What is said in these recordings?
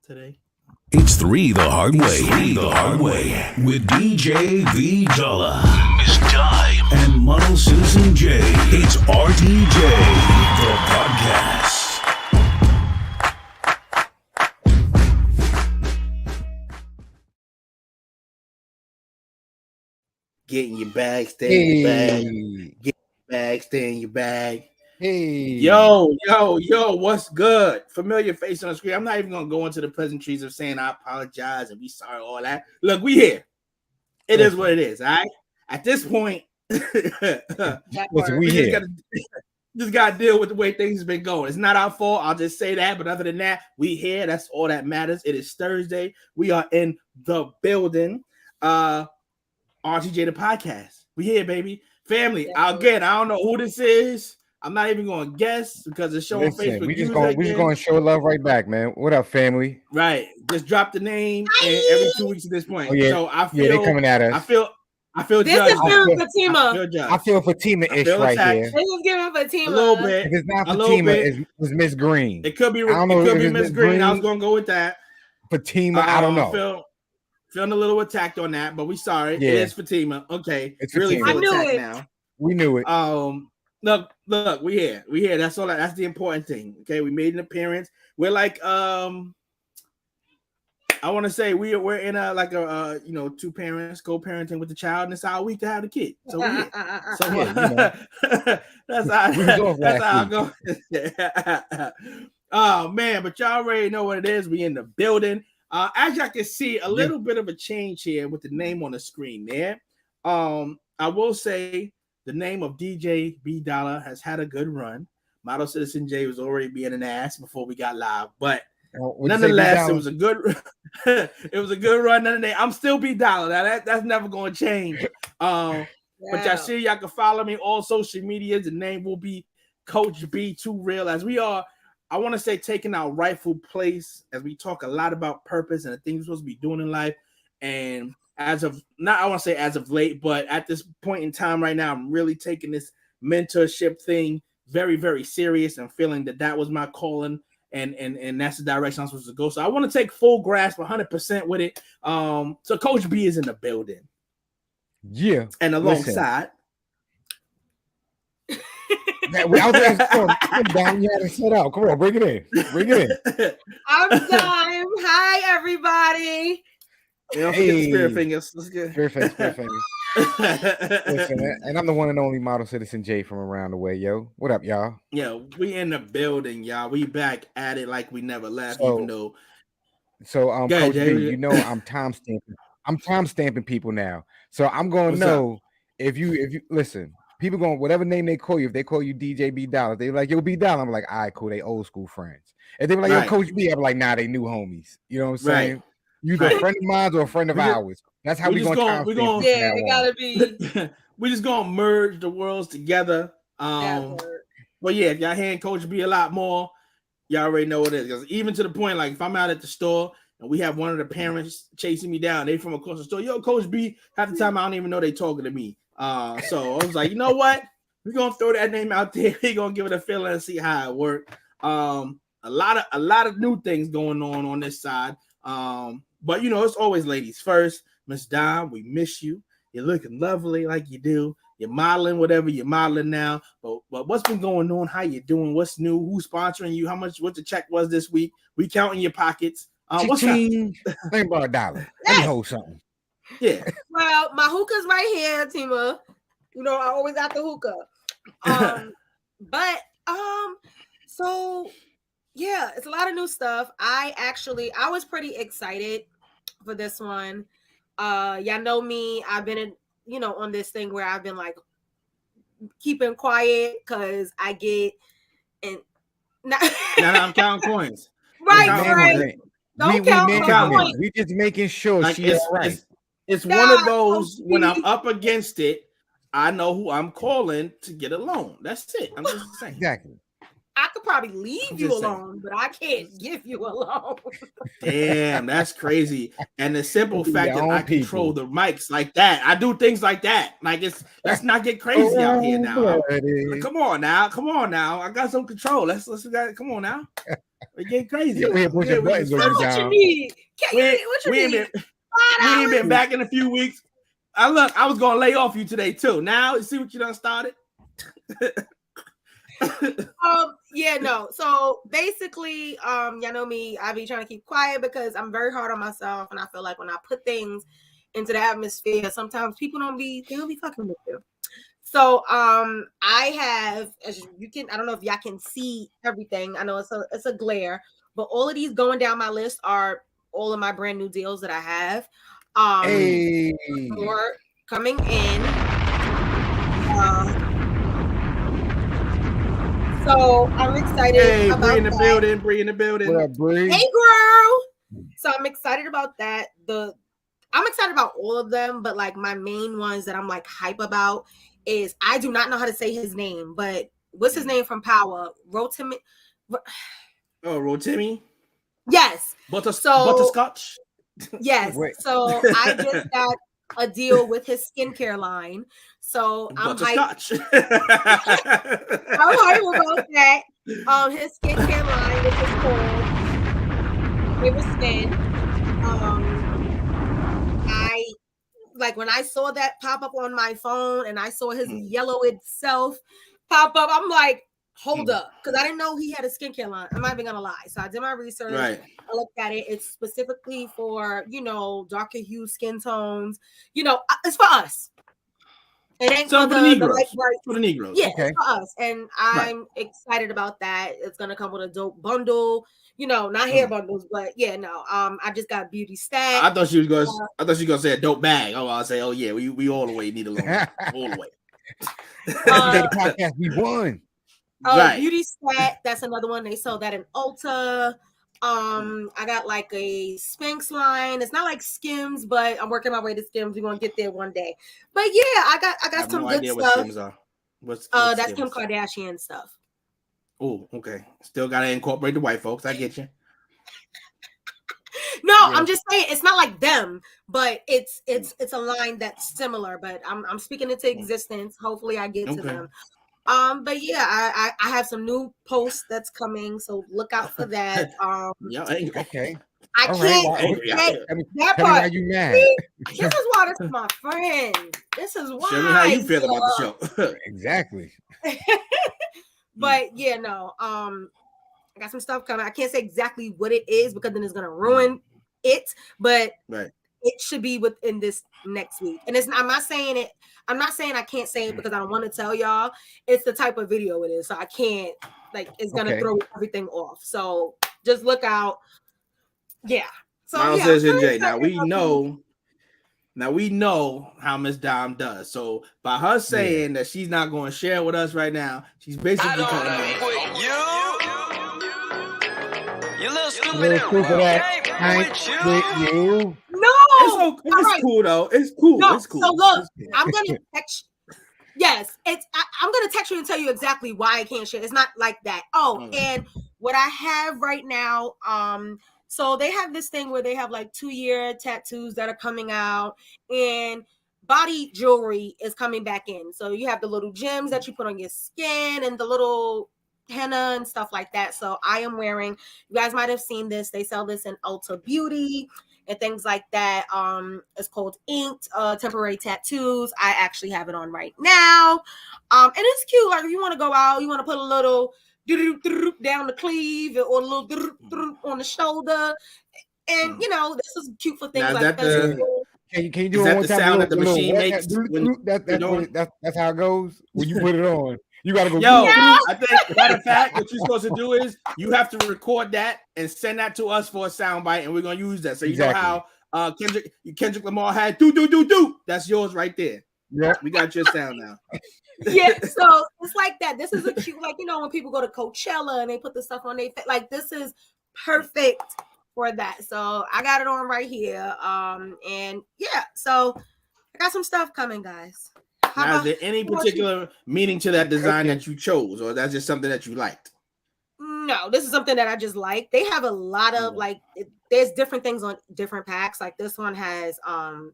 today? It's three the hard way. With DJ V Dollar, Miss Dime, and Model Citizen J. It's RTJ the Podcast. Get in your bag, stay in your bag. Get in your bag, stay in your bag. Yo, what's good? Familiar face on the screen. I'm not even gonna go into the pleasantries of saying I apologize and be sorry, all that. Look, we here. It is what it is. All right. At this point, we here. Just gotta deal with the way things have been going. It's not our fault. I'll just say that. But other than that, we here. That's all that matters. It is Thursday. We are in the building. RTJ the Podcast. We here, baby. Family. Again, I don't know who this is. I'm not even going to guess because it's showing Facebook. We just going to show love right back, man. What up, family? Right. Just drop the name and every 2 weeks at this point. Oh, yeah. So I feel they're coming at us. I feel this judged. is giving Fatima. I feel Fatima-ish right here. This is giving Fatima. A little bit. If it's not Fatima, it's Miss Green. It could be Miss Green. I was going to go with that. Fatima, I don't know. Feeling a little attacked on that, but we sorry. Yeah. It is Fatima. Okay. It's really Fatima. feel attacked now. We knew it. Look, we here. That's all. That's the important thing. Okay, we made an appearance. We're like, I want to say we're in a two parents co-parenting with the child, and it's our week to have the kid. So we're here. That's how I go. Oh man, but y'all already know what it is. We in the building. As y'all can see, a little bit of a change here with the name on the screen there. I will say the name of DJ B Dollar has had a good run. Model Citizen J was already being an ass before we got live, but nonetheless, it was a good run. I'm still B Dollar. Now that's never going to change. But y'all see, y'all can follow me all social media. The name will be Coach B Too Real, as we are. I want to say taking our rightful place as we talk a lot about purpose and the things we're supposed to be doing in life. And I want to say as of late, but at this point in time right now, I'm really taking this mentorship thing very, very serious and feeling that was my calling and that's the direction I'm supposed to go. So I want to take full grasp 100% with it. So Coach B is in the building. Yeah. And alongside. I was down. You had to set out. Come on, bring it in. I'm Dime. Hi, everybody. Spirit fingers. Let's get Spirit fingers. Listen, and I'm the one and only Model Citizen J from around the way, yo. What up, y'all? Yeah, we in the building, y'all. We back at it like we never left, even though. So, Coach B, you know I'm time stamping people now. So I'm gonna know if you listen. People going whatever name they call you. If they call you DJ B Dollar, they like yo B Dollar. I'm like, all right, cool. They old school friends. If they were like yo Coach B, I'm like, nah, they new homies. You know what I'm saying? Right. You either a friend of mine or a friend of ours. That's how we gonna yeah, it gotta be. We just gonna merge the worlds together. But yeah, if y'all hearing Coach B a lot more, y'all already know what it is. Because even to the point, like if I'm out at the store and we have one of the parents chasing me down, they from across the store, yo, Coach B, half the time I don't even know they talking to me. So I was like, you know what? We're gonna throw that name out there. We're gonna give it a feeling and see how it works. A lot of new things going on this side. But you know, it's always ladies first. Miss Dime, we miss you. You're looking lovely like you do. You're modeling, whatever you're modeling now. But what's been going on? How you doing? What's new? Who's sponsoring you? What the check was this week? We counting your pockets. What's up? Think about $1. Let me hold something. Yeah. Well, my hookah's right here, Tima. You know, I always got the hookah. So yeah, it's a lot of new stuff. I was pretty excited for this one. Y'all know me. I've been on this thing where I've been like keeping quiet because I get and now I'm counting coins. Right. Don't count coins. We just making sure like she's all right. It's one of those when I'm up against it, I know who I'm calling to get a loan. That's it. I'm just saying. Exactly. I could probably leave you alone, but I can't give you alone. Damn, that's crazy. And the simple fact that I control the mics like that, I do things like that. Like let's not get crazy out here now. Come on now. I got some control. Let's come on now. We get crazy. What you need? We ain't been back in a few weeks. I was gonna lay off you today too. Now see what you done started. So basically, y'all know me, I be trying to keep quiet because I'm very hard on myself, and I feel like when I put things into the atmosphere, sometimes people don't be fucking with you. So I have, as you can, I don't know if y'all can see everything. I know it's a glare, but all of these going down my list are all of my brand new deals that I have. Or coming in. So I'm excited about Bree in the building. What up, Bree? Hey, girl. So I'm excited about that. I'm excited about all of them, but like my main ones that I'm like hype about is I do not know how to say his name, but what's his name from Power? Rotimi. Oh, Rotimi? Yes. Butterscotch? Yes. So I just got a deal with his skincare line. So I'm hyped. I'm hyped about that. His skincare line, which is called River Skin. I like when I saw that pop up on my phone and I saw his yellow itself pop up. I'm like, hold up, because I didn't know he had a skincare line. I'm not even gonna lie. So I did my research. Right. I looked at it. It's specifically for darker hue skin tones. It's for us. It ain't for the Negroes. For the Negroes. Yeah, okay. For us. And I'm excited about that. It's gonna come with a dope bundle. Not hair bundles, but I just got beauty stat. I thought she was gonna say a dope bag. Oh, I'll say, oh yeah, we all the way need a loan. All the way. The podcast we won. Right. Beauty stat, that's another one. They sell that in Ulta. I got like a Spanx line. It's not like Skims, but I'm working my way to Skims. We're gonna get there one day. But yeah, I got some good stuff. What Skims are. What's that's Skims? Kim Kardashian stuff. Oh, okay. Still gotta incorporate the white folks. I get you. No, I'm just saying it's not like them, but it's a line that's similar. But I'm speaking into existence. Hopefully, I get to them. But yeah, I have some new posts that's coming, so look out for that. Okay. I can't that part. Why you mad? This is why this is my friend. This is why. Show me how you feel about the show. Exactly. But I got some stuff coming. I can't say exactly what it is because then it's gonna ruin it. But it should be within this next week. And I'm not saying it. I'm not saying I can't say it because I don't want to tell y'all. It's the type of video it is. So I can't, it's going to throw everything off. So just look out. Yeah. So Miles says, NJ, now we know how Miss Dom does. So by her saying that she's not going to share with us right now, she's basically telling us. You little stupid. With you. No, it's cool though. It's cool. No, it's cool. So look, I'm gonna text. Yes, I'm gonna text you and tell you exactly why I can't share. It's not like that. And what I have right now, so they have this thing where they have like 2-year tattoos that are coming out, and body jewelry is coming back in. So you have the little gems that you put on your skin and the little henna and stuff like that. So I am wearing, you guys might have seen this, they sell this in Ulta Beauty and things like that. It's called inked temporary tattoos. I actually have it on right now. And it's cute. Like if you want to go out, you want to put a little down the sleeve or a little on the shoulder. And this is cute for things like this. Can you do it one time? Sound that the machine makes? That's how it goes when you put it on. You gotta go. I think matter of fact, what you're supposed to do is you have to record that and send that to us for a soundbite, and we're gonna use that. So you know how Kendrick Lamar had do. That's yours right there. Yeah, we got your sound now. Yeah, so it's like that. This is a cute, when people go to Coachella and they put the stuff on their face. Like this is perfect for that. So I got it on right here. And yeah, so I got some stuff coming, guys. Now, is there any particular meaning to that design that you chose, or that's just something that you liked? No, this is something that I just like. They have a lot of like there's different things on different packs. Like this one has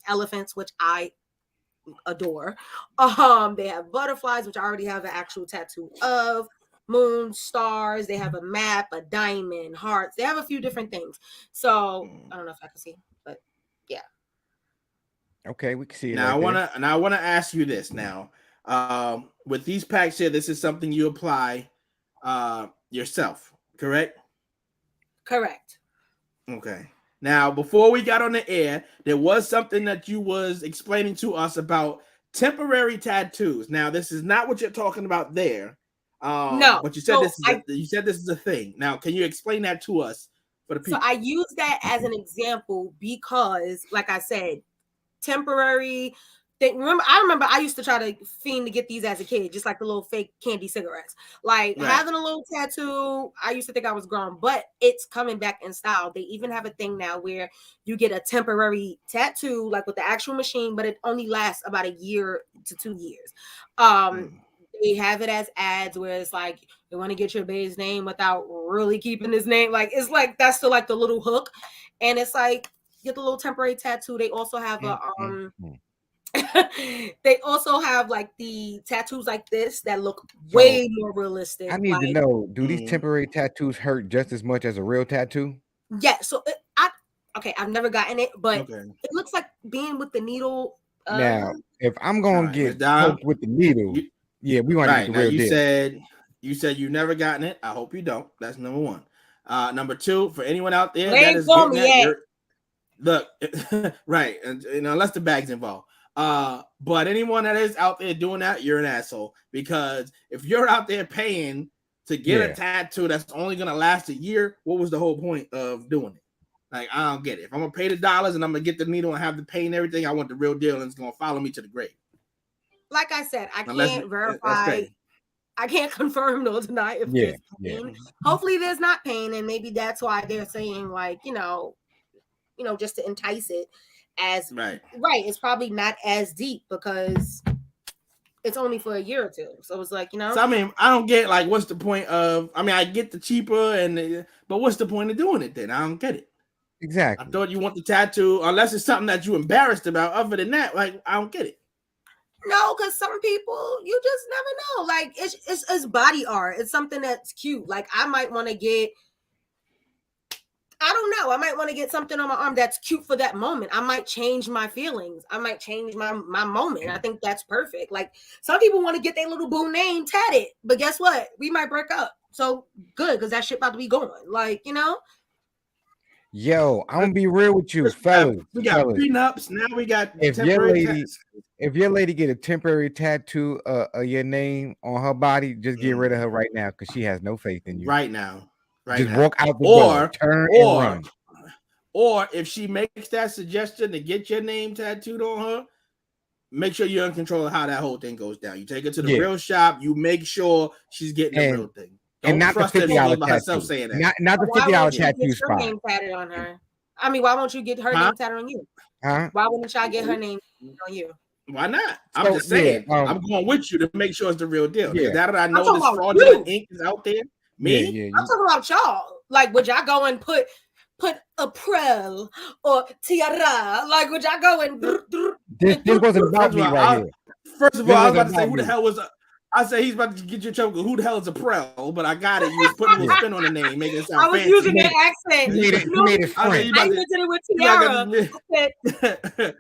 elephants, which I adore. They have butterflies, which I already have an actual tattoo of, moon, stars, they have a map, a diamond, hearts, they have a few different things. So I don't know if I can see, but yeah. Okay, we can see it. Now I wanna ask you this now. With these packs here, this is something you apply yourself, correct? Correct. Okay. Now, before we got on the air, there was something that you was explaining to us about temporary tattoos. Now, this is not what you're talking about there. No, but you said this is a thing. Now, can you explain that to us for the people? So I use that as an example because, like I said, temporary. I remember I used to try to fiend to get these as a kid, just like the little fake candy cigarettes. Like having a little tattoo, I used to think I was grown, but it's coming back in style. They even have a thing now where you get a temporary tattoo, like with the actual machine, but it only lasts about a year to 2 years. They have it as ads where it's like they want to get your baby's name without really keeping his name. Like it's like that's still like the little hook, and it's like get the little temporary tattoo. They also have they also have like the tattoos like this that look way more realistic. I need to know, do these temporary tattoos hurt just as much as a real tattoo? Yeah, so I've never gotten it, but it looks like being with the needle. Now, if I'm gonna get poked with the needle, we want to get the real deal. You said you've never gotten it. I hope you don't. That's number one. Number two, for anyone out there that is getting that, look, right, and unless the bag's involved. But anyone that is out there doing that, you're an asshole, because if you're out there paying to get a tattoo that's only gonna last a year, what was the whole point of doing it? Like, I don't get it. If I'm gonna pay the dollars and I'm gonna get the needle and have the pain and everything, I want the real deal and it's gonna follow me to the grave. Like I said, I can't verify. I can't confirm nor deny if there's pain. Hopefully there's not pain, and maybe that's why they're saying like, just to entice it. As right, it's probably not as deep because it's only for a year or two. So it's like, So I mean, I don't get like what's the point of. I mean, I get the cheaper but what's the point of doing it then? I don't get it. Exactly. I thought you want the tattoo unless it's something that you're embarrassed about. Other than that, like I don't get it. No, because some people you just never know. Like it's body art. It's something that's cute. Like I might want to get. I don't know. I might want to get something on my arm that's cute for that moment. I might change my feelings. I might change my moment. I think that's perfect. Like some people want to get their little boo name tatted, but guess what? We might break up. So good, because that shit about to be going. Like, Yo, I'm gonna be real with you, fellas. We got prenups. Now we got if your lady get a temporary tattoo of your name on her body, just get rid of her right now because she has no faith in you. Right now. Just walk out the door, turn and run. Or if she makes that suggestion to get your name tattooed on her, make sure you're in control of how that whole thing goes down. You take her to the real shop. You make sure she's getting the real thing. Don't not trust the $50 tattoo. Saying that. Not the $50 tattoo spot. Name tatted on her. I mean, why won't you get her name tatted on you? Why wouldn't y'all get her name on you? Why not? I'm just saying. I'm going with you to make sure it's the real deal. Now that I know this fraudulent ink is out there. Me? I'm talking about y'all. Like, would y'all go and put a prel or tiara? Like, would y'all go and this wasn't about me right here. First of all, I was about to say who the hell was I say he's about to get you in trouble. Who the hell is a prel? But I got it. You was putting a little spin on the name, making it sound fancy. I was using that accent. You made it French. I used it with tiara.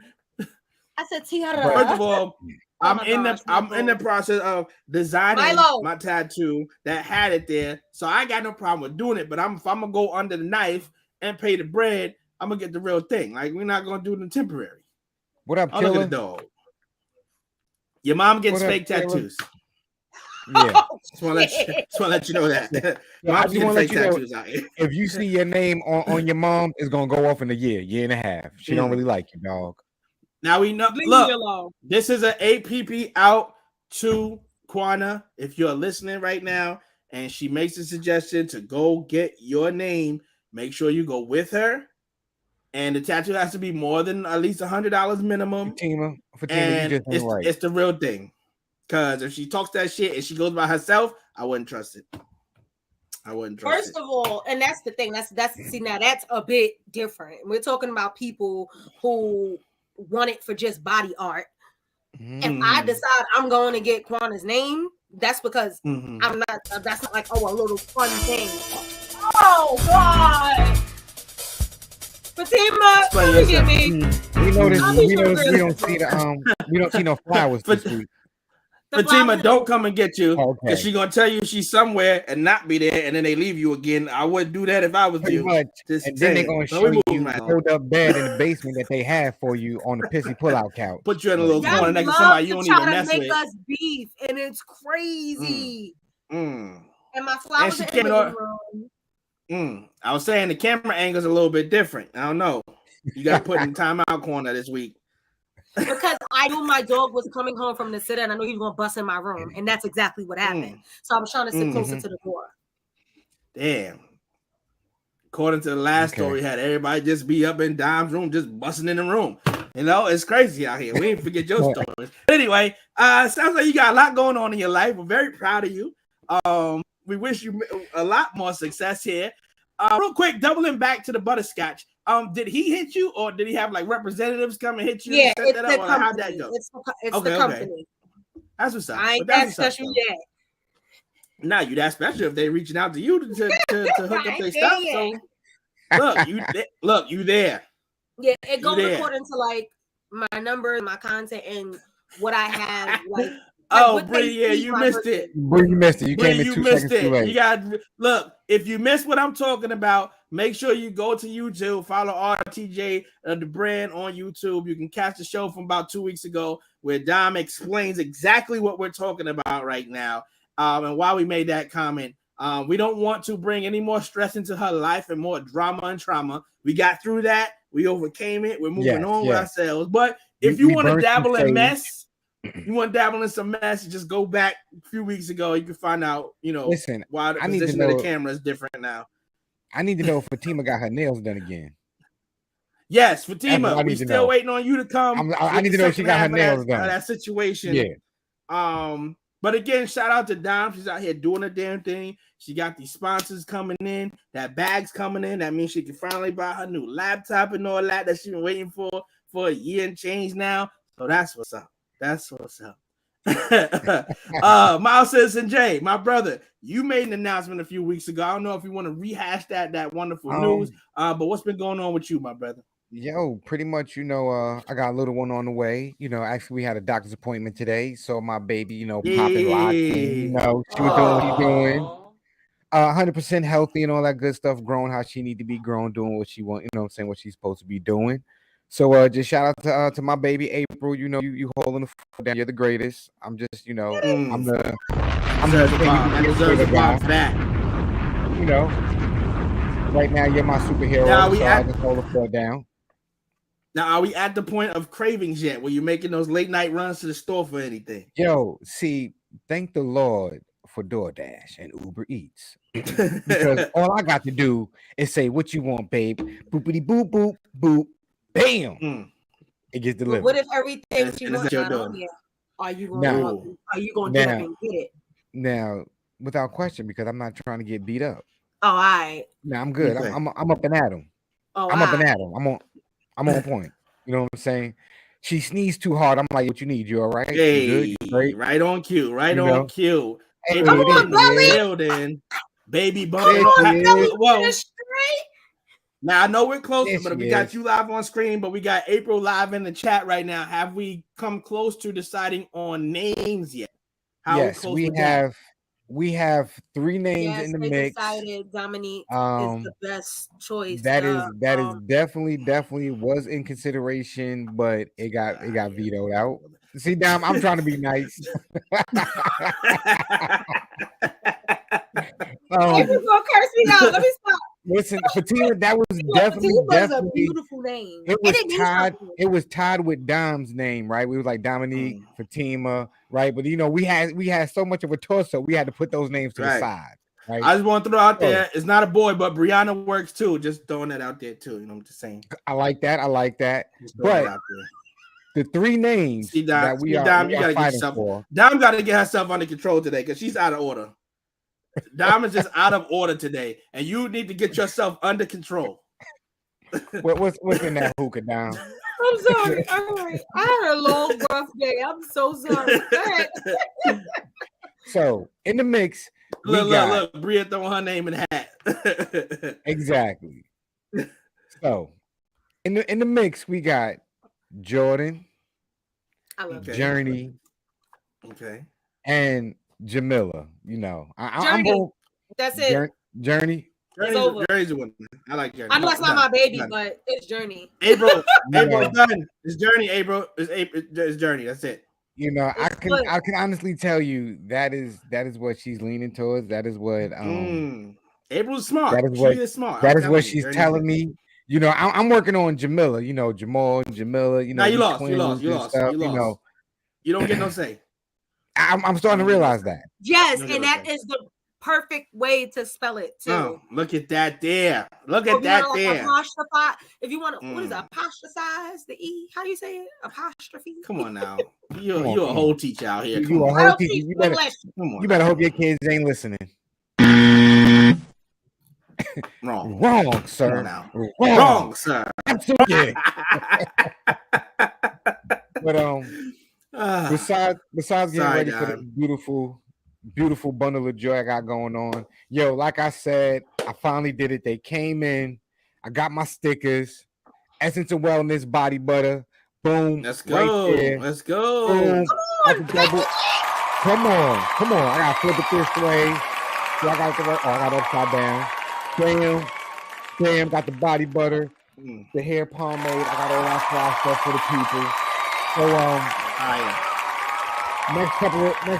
I said tiara. First of all, I'm in the process of designing my tattoo that had it there, so I got no problem with doing it. But if I'm gonna go under the knife and pay the bread, I'm gonna get the real thing. Like we're not gonna do the temporary. What up, Killer? Look at the dog. Your mom gets fake tattoos. Yeah, just want to let you know that. Mom's getting fake tattoos out here. If you see your name on your mom, it's gonna go off in a year and a half. She don't really like you, dog. Now we know. Look, this is an APP out to Quana. If you're listening right now, and she makes a suggestion to go get your name, make sure you go with her. And the tattoo has to be more than at least $100 minimum. Fatima, and it's the real thing. Because if she talks that shit and she goes by herself, I wouldn't trust it. I wouldn't trust First of all, and that's the thing. That's see, now that's a bit different. We're talking about people who want it for just body art. If I decide I'm going to get Quanna's name, that's because I'm not. That's not like, oh, a little fun thing. Oh God, Fatima, come get me. We noticed we don't see no flowers this week. Fatima, don't come and get you because she's gonna tell you she's somewhere and not be there, and then they leave you again. I wouldn't do that if I was you. And then they're gonna show you a hold up bed in the basement that they have for you on the pissy pullout couch. Put you in a little corner next to somebody you don't even mess with. Make us beef, and it's crazy. And my flowers and are in the room. I was saying the camera angle's a little bit different. I don't know. You got to put in timeout corner this week. Because I knew my dog was coming home from the sitter, and I knew he was going to bust in my room, and that's exactly what happened. So I was trying to sit closer to the door. Damn. According to the last story, had everybody just be up in Dom's room, just busting in the room. You know, it's crazy out here. We didn't forget your stories. Anyway, sounds like you got a lot going on in your life. We're very proud of you. We wish you a lot more success here. Real quick, doubling back to the butterscotch. Did he hit you, or did he have like representatives come and hit you? Yeah, it's the company. How'd that go? It's the company. That's what's up. I ain't that special yet. Nah, you that special if they reaching out to you to hook up their stuff. So look, you there. Yeah, it goes according to like my number, my content, and what I have. Like, Bree, yeah, you missed it. Bree, you missed it. You came in 2 seconds too late. You got look. If you missed what I'm talking about, make sure you go to YouTube, follow RTJ the brand on YouTube. You can catch the show from about 2 weeks ago where Dom explains exactly what we're talking about right now. And why we made that comment. We don't want to bring any more stress into her life and more drama and trauma. We got through that. We overcame it. We're moving on with ourselves. But if you want to dabble in mess, you want to dabble in some mess, just go back a few weeks ago. You can find out, why the position of the camera is different now. I need to know if Fatima got her nails done again. Yes, Fatima, we still waiting on you to come. I need to know if she got her nails done. That situation. Yeah. But again, shout out to Dom. She's out here doing a damn thing. She got these sponsors coming in. That bag's coming in. That means she can finally buy her new laptop and all that she's been waiting for a year and change now. So that's what's up. That's what's up. Miles Citizen J, my brother, you made an announcement a few weeks ago. I don't know if you want to rehash that wonderful news. But what's been going on with you, my brother? Yo, pretty much, I got a little one on the way. Actually, we had a doctor's appointment today. So my baby, popping locked in, she was doing what she's doing. 100% healthy and all that good stuff, growing how she need to be grown, doing what she want, what she's supposed to be doing. So just shout out to my baby April. You holding the phone down. You're the greatest. I'm just, I'm the back. Right now you're my superhero. I just hold the phone down. Now, are we at the point of cravings yet? Where you're making those late night runs to the store for anything? Yo, see, thank the Lord for DoorDash and Uber Eats. Because all I got to do is say, what you want, babe? Boopity boop, boop, boop. Bam! It gets delivered. But what if everything she wants not on here? Are you going to get up and get it? Now, without question, because I'm not trying to get beat up. Oh, all right. Now I'm good. Okay. I'm up and at him. Oh, I'm up and at him. I'm on point. You know what I'm saying? She sneezed too hard. I'm like, what you need? You all right? Hey, good? Right on cue. Right on cue. Hey, come on, building. Baby bumping. Whoa. Now I know we're close, but we got you live on screen, but we got April live in the chat right now. Have we come close to deciding on names yet? Yes, we have 3 names in the mix. Decided Dominique is the best choice. That is definitely was in consideration, but it got vetoed out. See, Dom, I'm trying to be nice. You're gonna curse me out. Let me stop. Listen, Fatima, that was definitely a beautiful name. It was tied with Dom's name, right? We was like Dominique, Fatima, right? But we had so much of a torso, we had to put those names to the side. Right? I just want to throw out there, it's not a boy, but Brianna works too. Just throwing that out there too. I'm just saying. I like that. But the 3 names that we are Dom, you gotta get yourself. Dom got to get herself under control today because she's out of order. Diamond's just out of order today, and you need to get yourself under control. What's in that hookah, Dom? I'm sorry. All right. I had a long, rough day. I'm so sorry. So in the mix, look, Bria throwing her name in the hat. Exactly. So in the mix, we got Jordan, I love Journey, and Jamila. You know, I'm both. That's it. Journey. Journey's a winner. I like Journey. I know it's not my baby, but it's Journey. April's done. It's Journey. It's Journey. That's it. You know, I can honestly tell you that is what she's leaning towards. That is what April's smart. She is smart. That is what she's telling me. You know, I'm working on Jamila. You know, Jamila. You know, now you lost. You lost. You know, you don't get no say. I'm starting to realize that. Yes, and that is the perfect way to spell it too. Oh, look at that there. Look at that there. If you want to, what is it? Apostrophize the E? How do you say it? Apostrophe. Come on now. You're a whole teacher out here. You a whole teacher. You better hope your kids ain't listening. Wrong, sir. Wrong, sir. Absolutely. But besides getting ready for the beautiful bundle of joy I got going on, yo, like I said, I finally did it. They came in. I got my stickers. Essence of Wellness body butter. Boom. Let's go. Right there. Let's go. Boom. Come on. I gotta flip it this way. So I got upside down. Bam. Got the body butter. The hair pomade. I got all that fly stuff for the people. So next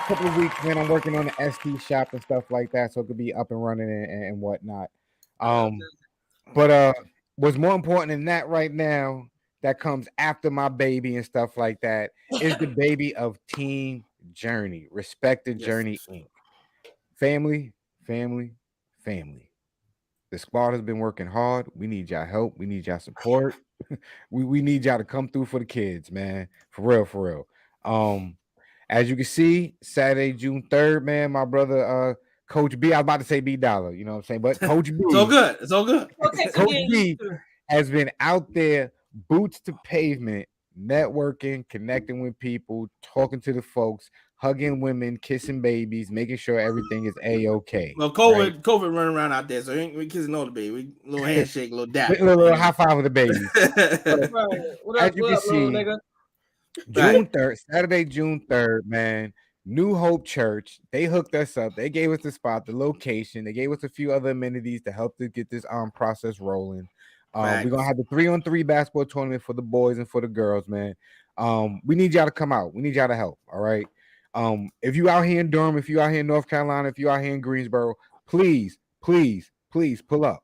couple of weeks, man, I'm working on the ST shop and stuff like that, so it could be up and running and whatnot. But what's more important than that right now, that comes after my baby and stuff like that, is the baby of Team Journey, Respected Journey Inc. Family. The squad has been working hard. We need y'all help. We need y'all support. we need y'all to come through for the kids, man. For real. As you can see, Saturday, June 3rd, man, my brother, Coach B, I was about to say B Dollar, you know what I'm saying? But Coach B. It's all good. Coach B has been out there, boots to pavement, networking, connecting with people, talking to the folks, hugging women, kissing babies, making sure everything is A-okay. Well, COVID running around out there, so we kissing all the baby. We little handshake, little dap. A little high five with the baby. As you can see, June 3rd, Saturday, June 3rd, man. New Hope Church. They hooked us up. They gave us the spot, the location. They gave us a few other amenities to help to get this process rolling. We're gonna have the 3-on-3 basketball tournament for the boys and for the girls, man. We need y'all to come out. We need y'all to help. All right. If you out here in Durham, if you out here in North Carolina, if you out here in Greensboro, please pull up.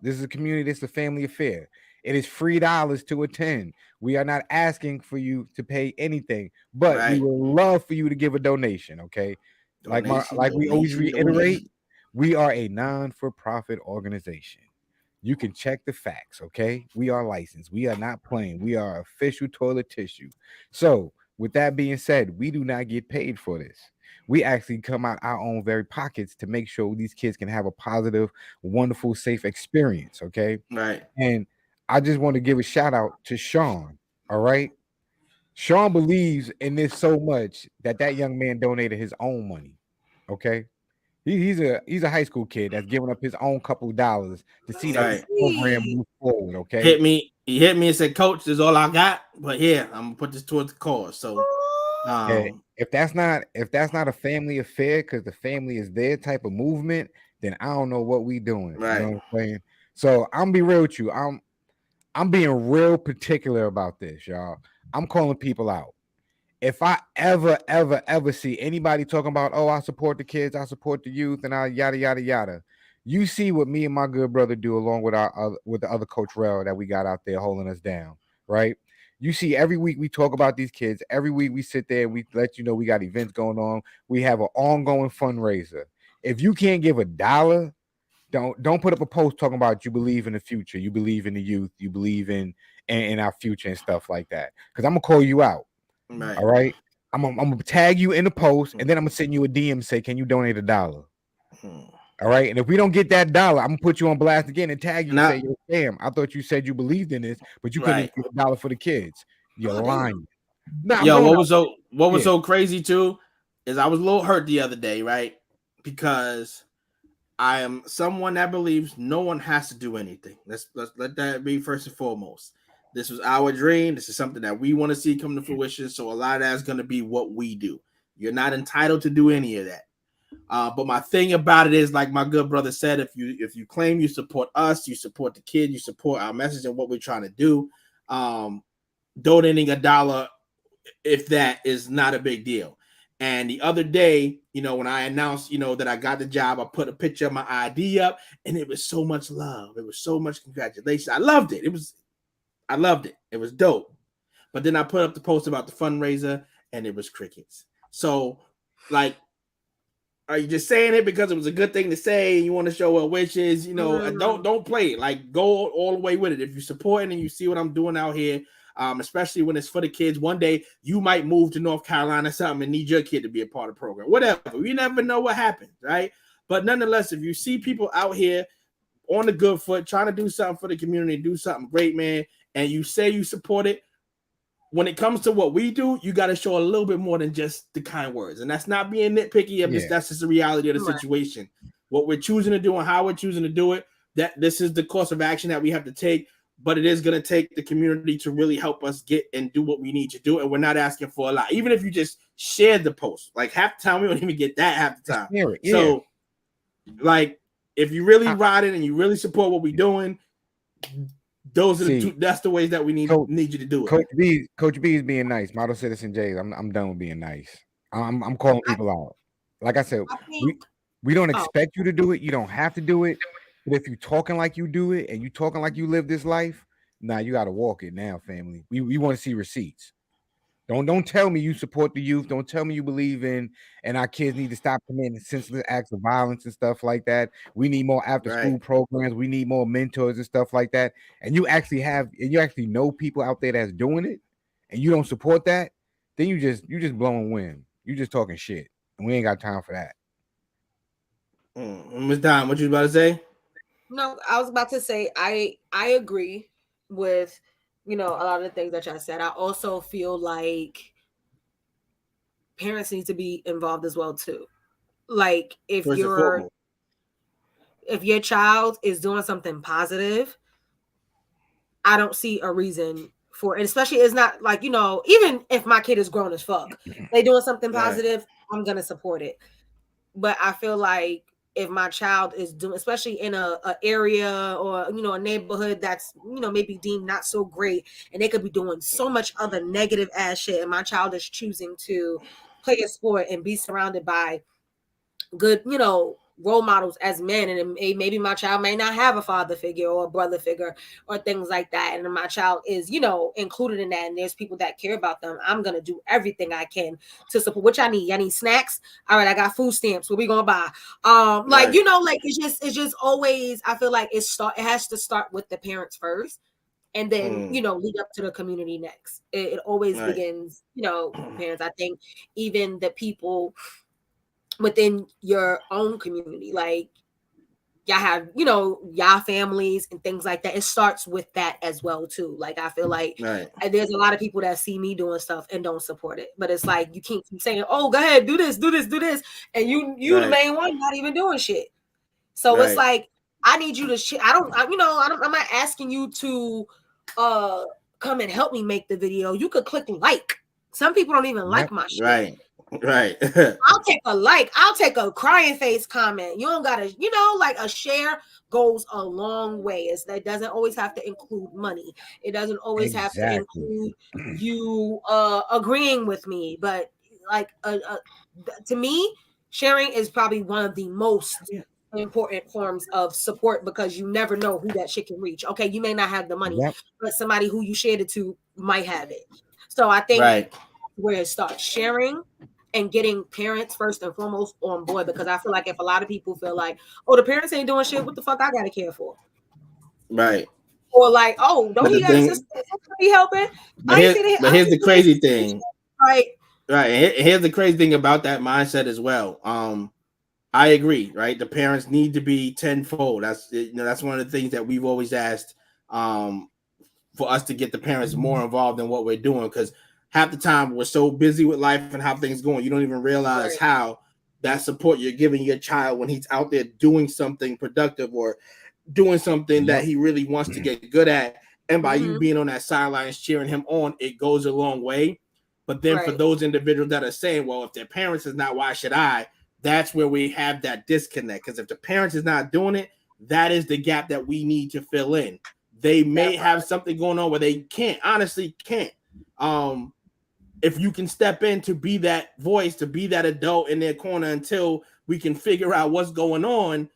This is a community. This is a family affair. It is $3 to attend. We are not asking for you to pay anything, but we would love for you to give a donation. Okay, like we always reiterate, we are a non-for-profit organization. You can check the facts. Okay, we are licensed. We are not playing. We are official toilet tissue. So, with that being said, we do not get paid for this. We actually come out our own very pockets to make sure these kids can have a positive, wonderful, safe experience. Okay, and I just want to give a shout out to Sean. All right. Sean believes in this so much that young man donated his own money. Okay. He's a high school kid that's giving up his own couple of dollars to see that program move forward. Okay. He hit me and said, "Coach, this is all I got, but here, I'm gonna put this towards the cause." So if that's not a family affair, because the family is their type of movement, then I don't know what we doing. Right. You know what I'm saying? So I'm be real with you. I'm being real particular about this, y'all. I'm calling people out. If I ever see anybody talking about, oh, I support the kids, I support the youth, and I yada yada yada, you see what me and my good brother do along with the other Coach Rel that we got out there holding us down, right? You see, every week we talk about these kids. Every week we sit there and we let you know we got events going on. We have an ongoing fundraiser. If you can't give $1, don't put up a post talking about you believe in the future, you believe in the youth, you believe in our future and stuff like that. Because I'm gonna call you out. All right. I'm gonna tag you in the post, and then I'm gonna send you a DM and say, can you donate $1? All right, and if we don't get that dollar, I'm gonna put you on blast again and tag you and say, "Yo, damn, I thought you said you believed in this, but you couldn't get a dollar for the kids. You're lying." Nah, yo, what was so crazy too is I was a little hurt the other day, right? Because I am someone that believes no one has to do anything. Let's let that be first and foremost. This was our dream. This is something that we want to see come to fruition. So a lot of that's going to be what we do. You're not entitled to do any of that. But my thing about it is, like my good brother said, if you claim you support us, you support the kid, you support our message and what we're trying to do, donating $1, if that, is not a big deal. And the other day, when I announced, that I got the job, I put a picture of my ID up, and it was so much love. It was so much congratulations. I loved it. I loved it. It was dope. But then I put up the post about the fundraiser, and it was crickets. So, like, are you just saying it because it was a good thing to say and you want to show well wishes? Don't play it. Like, go all the way with it. If you support it and you see what I'm doing out here, especially when it's for the kids, one day you might move to North Carolina or something and need your kid to be a part of the program. Whatever. You never know what happens, right? But nonetheless, if you see people out here on the good foot trying to do something for the community, do something great, man, and you say you support it, when it comes to what we do, you got to show a little bit more than just the kind words. And that's not being nitpicky. That's just the reality of the situation. What we're choosing to do and how we're choosing to do it, that this is the course of action that we have to take. But it is going to take the community to really help us get and do what we need to do. And we're not asking for a lot. Even if you just shared the post, like half the time, we don't even get that half the time. So, like, if you really ride it and you really support what we're doing, those are that's the ways that we need you to do it. Coach B is being nice. Model Citizen J's. I'm done with being nice. I'm calling people out. Like I said, we don't expect you to do it. You don't have to do it. But if you're talking like you do it and you talking like you live this life, you got to walk it now, family. We want to see receipts. Don't tell me you support the youth. Don't tell me you believe in and our kids need to stop committing senseless acts of violence and stuff like that. We need more after school programs. We need more mentors and stuff like that. And you actually know people out there that's doing it, and you don't support that. Then you just blowing wind. You just talking shit, and we ain't got time for that. Ms. Don, what you about to say? No, I was about to say I agree with a lot of the things that y'all said. I also feel like parents need to be involved as well too. Like if your child is doing something positive, I don't see a reason for it. Especially it's not like, even if my kid is grown as fuck, they doing something positive, I'm gonna support it. But I feel like if my child is doing, especially in a area or a neighborhood that's maybe deemed not so great, and they could be doing so much other negative ass shit, and my child is choosing to play a sport and be surrounded by good role models as men, and maybe my child may not have a father figure or a brother figure or things like that, and my child is included in that, and there's people that care about them, I'm gonna do everything I can to support. What y'all need? Y'all need snacks? All right, I got food stamps. What we gonna buy? Like it's just always, I feel like it has to start with the parents first, and then lead up to the community next. It always begins parents. I think even the people within your own community, like y'all have y'all families and things like that, it starts with that as well too. Like I feel like there's a lot of people that see me doing stuff and don't support it, but it's like you can't keep saying, oh, go ahead, do this, and you the main one not even doing shit. So it's like, I need you to I'm not asking you to come and help me make the video. You could click like. Some people don't even like my shit. Right. I'll take a like. I'll take a crying face comment. You don't gotta, like a share goes a long way. It doesn't always have to include money. It doesn't always have to include you agreeing with me. But like to me, sharing is probably one of the most important forms of support, because you never know who that shit can reach. Okay, you may not have the money, but somebody who you shared it to might have it. So I think where it starts, sharing and getting parents first and foremost on board, because I feel like if a lot of people feel like, oh, the parents ain't doing shit, what the fuck I gotta care for? Right. Or like, oh, don't he got a sister be helping? But here's the crazy thing. Right. Here's the crazy thing about that mindset as well. I agree, right? The parents need to be tenfold. That's one of the things that we've always asked for us to get the parents more involved in what we're doing, because half the time we're so busy with life and how things going, you don't even realize how that support you're giving your child when he's out there doing something productive or doing something that he really wants to get good at. And by you being on that sidelines cheering him on, it goes a long way. But then for those individuals that are saying, well, if their parents is not, why should I? That's where we have that disconnect. Because if the parents is not doing it, that is the gap that we need to fill in. They may have something going on where they honestly can't. If you can step in to be that voice, to be that adult in their corner until we can figure out what's going on,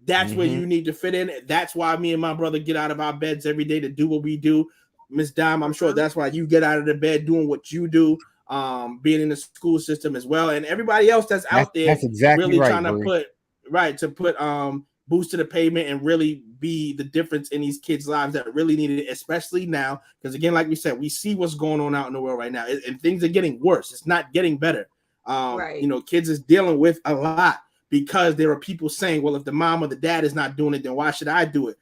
that's where you need to fit in. That's why me and my brother get out of our beds every day to do what we do. Miss Dime, I'm sure that's why you get out of the bed doing what you do, being in the school system as well. And everybody else that's out there really trying to put boost to the pavement and really be the difference in these kids' lives that really need it, especially now. Because again, like we said, we see what's going on out in the world right now, and things are getting worse. It's not getting better. Kids is dealing with a lot, because there are people saying, well, if the mom or the dad is not doing it, then why should I do it?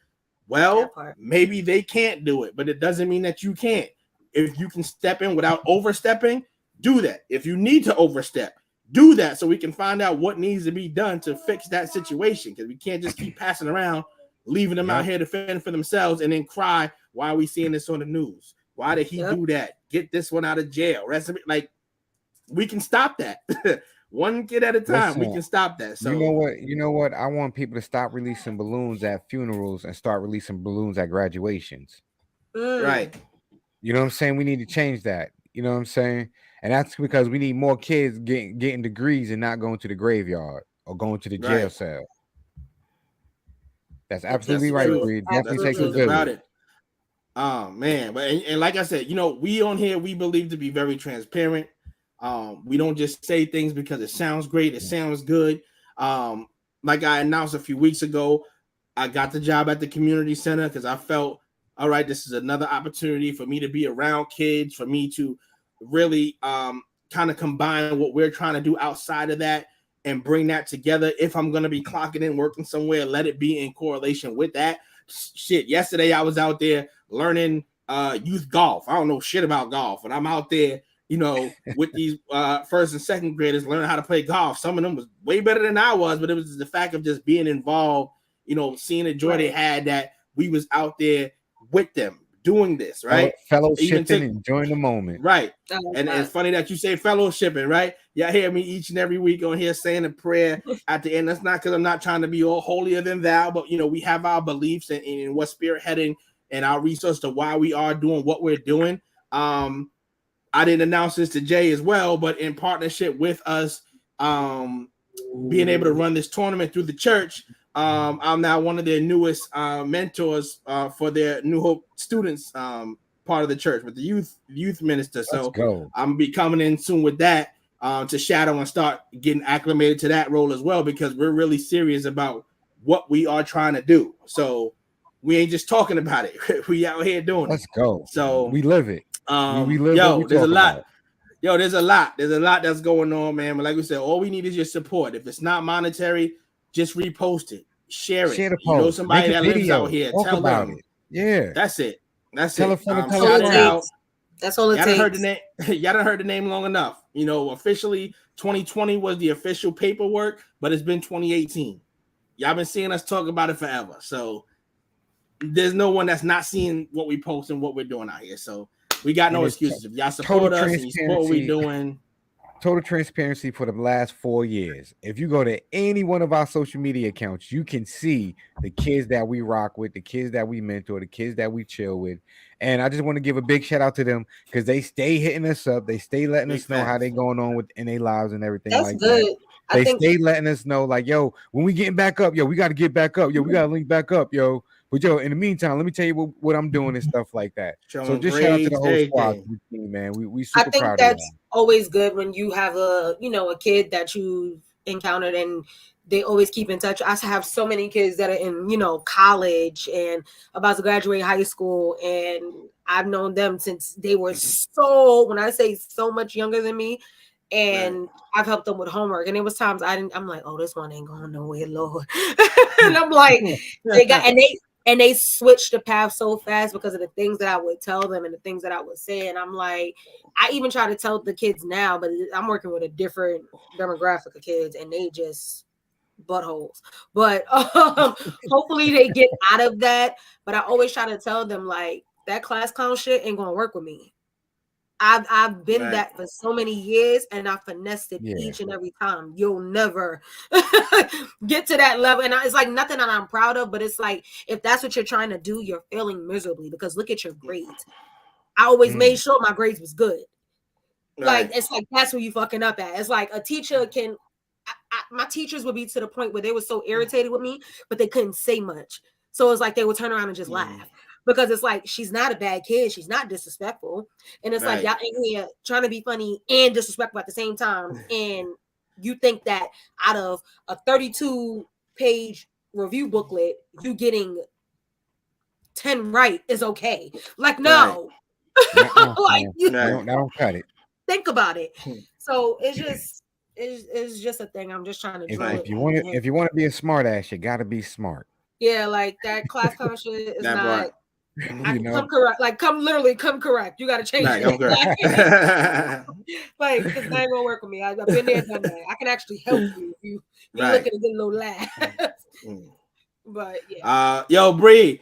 Well, maybe they can't do it, but it doesn't mean that you can't. If you can step in without overstepping, do that. If you need to overstep, do that, so we can find out what needs to be done to fix that situation, because we can't just keep passing around, leaving them out here to fend for themselves and then cry, why are we seeing this on the news? Why did he do that? Get this one out of jail. Like, we can stop that. One kid at a time. We can stop that. So you know what? I want people to stop releasing balloons at funerals and start releasing balloons at graduations. Right. You know what I'm saying? We need to change that. You know what I'm saying? And that's because we need more kids getting degrees and not going to the graveyard or going to the jail cell. That's absolutely right, Bree. Definitely takes a village. About it. Oh man, but and like I said, we on here, we believe to be very transparent. We don't just say things because it sounds great, it sounds good. Like I announced a few weeks ago, I got the job at the community center because I felt, all right, this is another opportunity for me to be around kids, for me to really kind of combine what we're trying to do outside of that and bring that together. If I'm going to be clocking in, working somewhere, let it be in correlation with that. Shit, yesterday I was out there learning youth golf. I don't know shit about golf, and I'm out there, with these first and second graders learning how to play golf. Some of them was way better than I was, but it was the fact of just being involved, seeing the joy they had, that we was out there with them doing this, right? Fellowshipping, enjoying the moment. Right. And it's funny that you say fellowshipping, right? Y'all hear me each and every week on here saying a prayer at the end. That's not because I'm not trying to be all holier than thou, but we have our beliefs and what's spearheading and our resource to why we are doing what we're doing. I didn't announce this to Jay as well, but in partnership with us being able to run this tournament through the church, I'm now one of their newest mentors for their New Hope students part of the church with the youth minister. So I'm gonna be coming in soon with that to shadow and start getting acclimated to that role as well, because we're really serious about what we are trying to do. So we ain't just talking about it. We out here doing it. Let's go. So we live it. We live there's a lot. There's a lot that's going on, man. But like we said, all we need is your support. If it's not monetary, just repost it, share it. The post. Somebody that lives out here, tell them it. Yeah, that's it. Tell a friend. That's all it takes. That's all it takes. Y'all done heard the name long enough. Officially 2020 was the official paperwork, but it's been 2018. Y'all been seeing us talk about it forever. So there's no one that's not seeing what we post and what we're doing out here. So we got no excuses. If y'all support us and you support what we're doing. Total transparency for the last 4 years. If you go to any one of our social media accounts, you can see the kids that we rock with, the kids that we mentor, the kids that we chill with. And I just want to give a big shout out to them because they stay hitting us up. They stay letting us know how they going on in their lives and everything. That's like good. That. They stay letting us know, like, yo, when we getting back up, yo, we got to get back up. Yo, we got to link back up, yo. But yo, in the meantime, let me tell you what I'm doing and stuff like that. So just shout out to the whole squad, man. We super proud of that. I think that's always good when you have a kid that you encountered and they always keep in touch. I have so many kids that are in college and about to graduate high school, and I've known them since they were when I say so much younger than me, And I've helped them with homework. And it was times I'm like, oh, this one ain't going nowhere, Lord. And I'm like, they switched the path so fast because of the things that I would tell them and the things that I would say. And I'm like, I even try to tell the kids now, but I'm working with a different demographic of kids and they just buttholes. But hopefully they get out of that. But I always try to tell them, like, that class clown shit ain't gonna work with me. I've been that for so many years and I finessed it each and every time. You'll never get to that level. And it's like nothing that I'm proud of, but it's like, if that's what you're trying to do, you're failing miserably because look at your grades. I always made sure my grades was good. Like, it's like, that's where you fucking up at. It's like a teacher can, my teachers would be to the point where they were so irritated with me, but they couldn't say much. So it's like, they would turn around and just laugh. Because it's like, she's not a bad kid. She's not disrespectful. And it's like, y'all in here trying to be funny and disrespectful at the same time. And you think that out of a 32-page review booklet, you getting 10 right is okay. Like, no. Like, don't cut it. Think about it. So it's just a thing. I'm just trying to drill if you want to be a smart ass, you got to be smart. Yeah, like that class cover shit is not... Come correct. Like, come correct. You got to change it. Like, because that ain't gonna work with me. I've been there, done that. I can actually help you if you looking to get a little laugh. But yeah. Yo, Bree.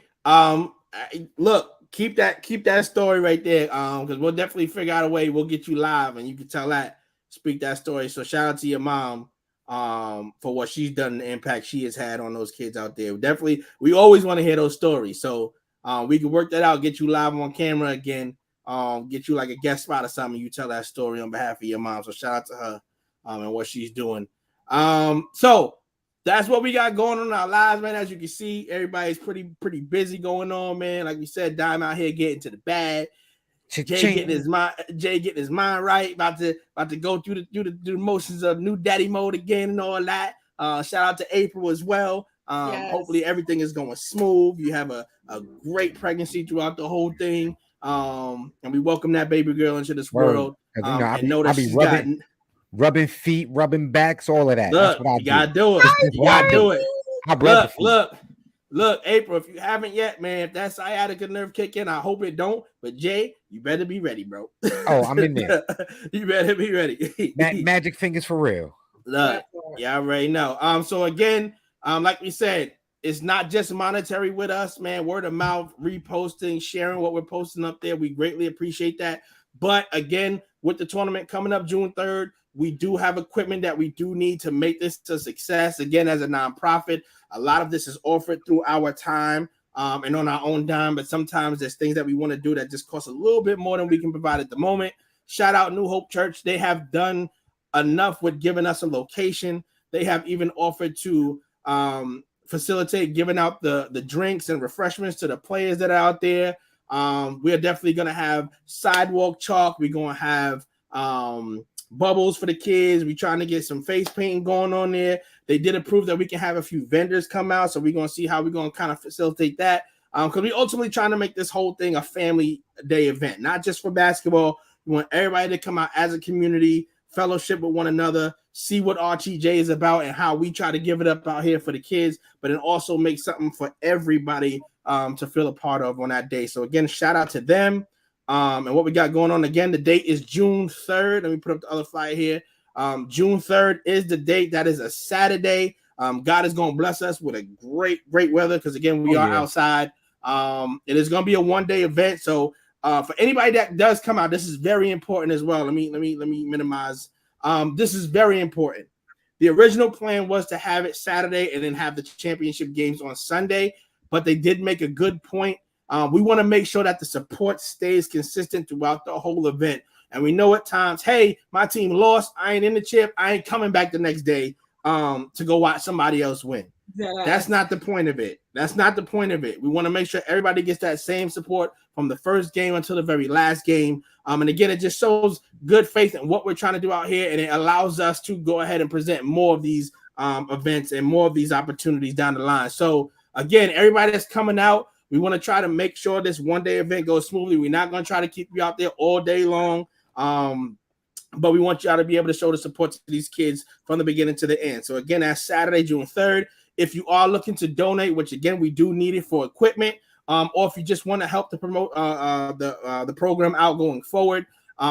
Look, keep that story right there. Because we'll definitely figure out a way. We'll get you live, and you can tell that, speak that story. So shout out to your mom. For what she's done and the impact she has had on those kids out there. Definitely, we always want to hear those stories. So. We can work that out, get you live on camera again, get you like a guest spot or something. You tell that story on behalf of your mom. So shout out to her and what she's doing. So that's what we got going on in our lives, man. As you can see, everybody's pretty busy going on, man. Like we said, Dime out here getting to the bag. Jay getting his mind right, about to go through the motions of new daddy mode again and all that. Shout out to April as well. Hopefully everything is going smooth. You have a great pregnancy throughout the whole thing. And we welcome that baby girl into this world. I be rubbing feet, rubbing backs, all of that. Look, that's what I do. Gotta do it. You gotta do it. Look, April, if you haven't yet, man, if that sciatica nerve kick in, I hope it don't. But Jay, you better be ready, bro. Oh, I'm in there. You better be ready. Magic fingers for real. Look, yeah, I already know. So again, like we said, it's not just monetary with us, man. Word of mouth, reposting, sharing what we're posting up there. We greatly appreciate that. But again, with the tournament coming up June 3rd, we do have equipment that we do need to make this a success. Again, as a nonprofit, a lot of this is offered through our time and on our own dime. But sometimes there's things that we want to do that just cost a little bit more than we can provide at the moment. Shout out New Hope Church. They have done enough with giving us a location. They have even offered to facilitate giving out the drinks and refreshments to the players that are out there. We are definitely going to have sidewalk chalk. We're going to have bubbles for the kids. We're trying to get some face painting going on there. They did approve that we can have a few vendors come out. So we're going to see how we're going to kind of facilitate that. Because we're ultimately trying to make this whole thing a family day event, not just for basketball. We want everybody to come out as a community, fellowship with one another, see what RTJ is about and how we try to give it up out here for the kids, but then also make something for everybody to feel a part of on that day. So again, shout out to them. And what we got going on again, the date is June 3rd. Let me put up the other flyer here. June 3rd is the date. That is a Saturday. God is going to bless us with a great weather because again, we are outside. It is going to be a one-day event. So for anybody that does come out, this is very important as well. Let me minimize. This is very important. The original plan was to have it Saturday and then have the championship games on Sunday, but they did make a good point. We want to make sure that the support stays consistent throughout the whole event. And we know at times, hey, my team lost. I ain't in the chip. I ain't coming back the next day to go watch somebody else win. That's not the point of it. That's not the point of it. We want to make sure everybody gets that same support from the first game until the very last game. And again, it just shows good faith in what we're trying to do out here. And it allows us to go ahead and present more of these events and more of these opportunities down the line. So again, everybody that's coming out, we want to try to make sure this one-day event goes smoothly. We're not going to try to keep you out there all day long. but we want y'all to be able to show the support to these kids from the beginning to the end. So again, that's Saturday, June 3rd. If you are looking to donate, which again, we do need it for equipment, or if you just want to help to promote the program out going forward,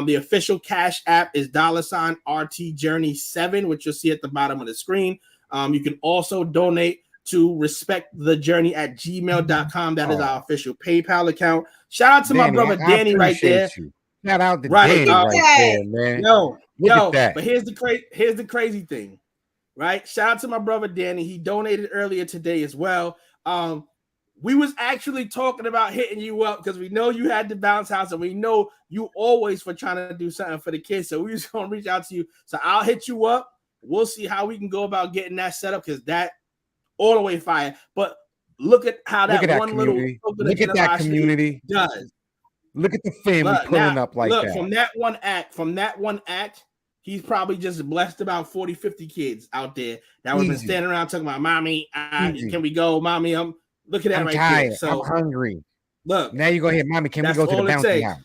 the official Cash App is $RTJourney7, which you'll see at the bottom of the screen. You can also donate to respectthejourney@gmail.com. That is our official PayPal account. Shout out to Danny, my brother Danny right there. You. Shout out to Danny right there, man. But here's the crazy thing, right? Shout out to my brother Danny. He donated earlier today as well. We was actually talking about hitting you up because we know you had the bounce house and we know you always were trying to do something for the kids. So we was gonna reach out to you. So I'll hit you up. We'll see how we can go about getting that set up because that all the way fire. But look at how that one community. little look at that community does. Look at the family pulling up like that. From that one act, he's probably just blessed about 40, 50 kids out there that would have been standing around talking about, mommy, can we go? Mommy, look at that tired. There. So I'm hungry. Look, now you're gonna hit mommy. Can we go to the bounty house?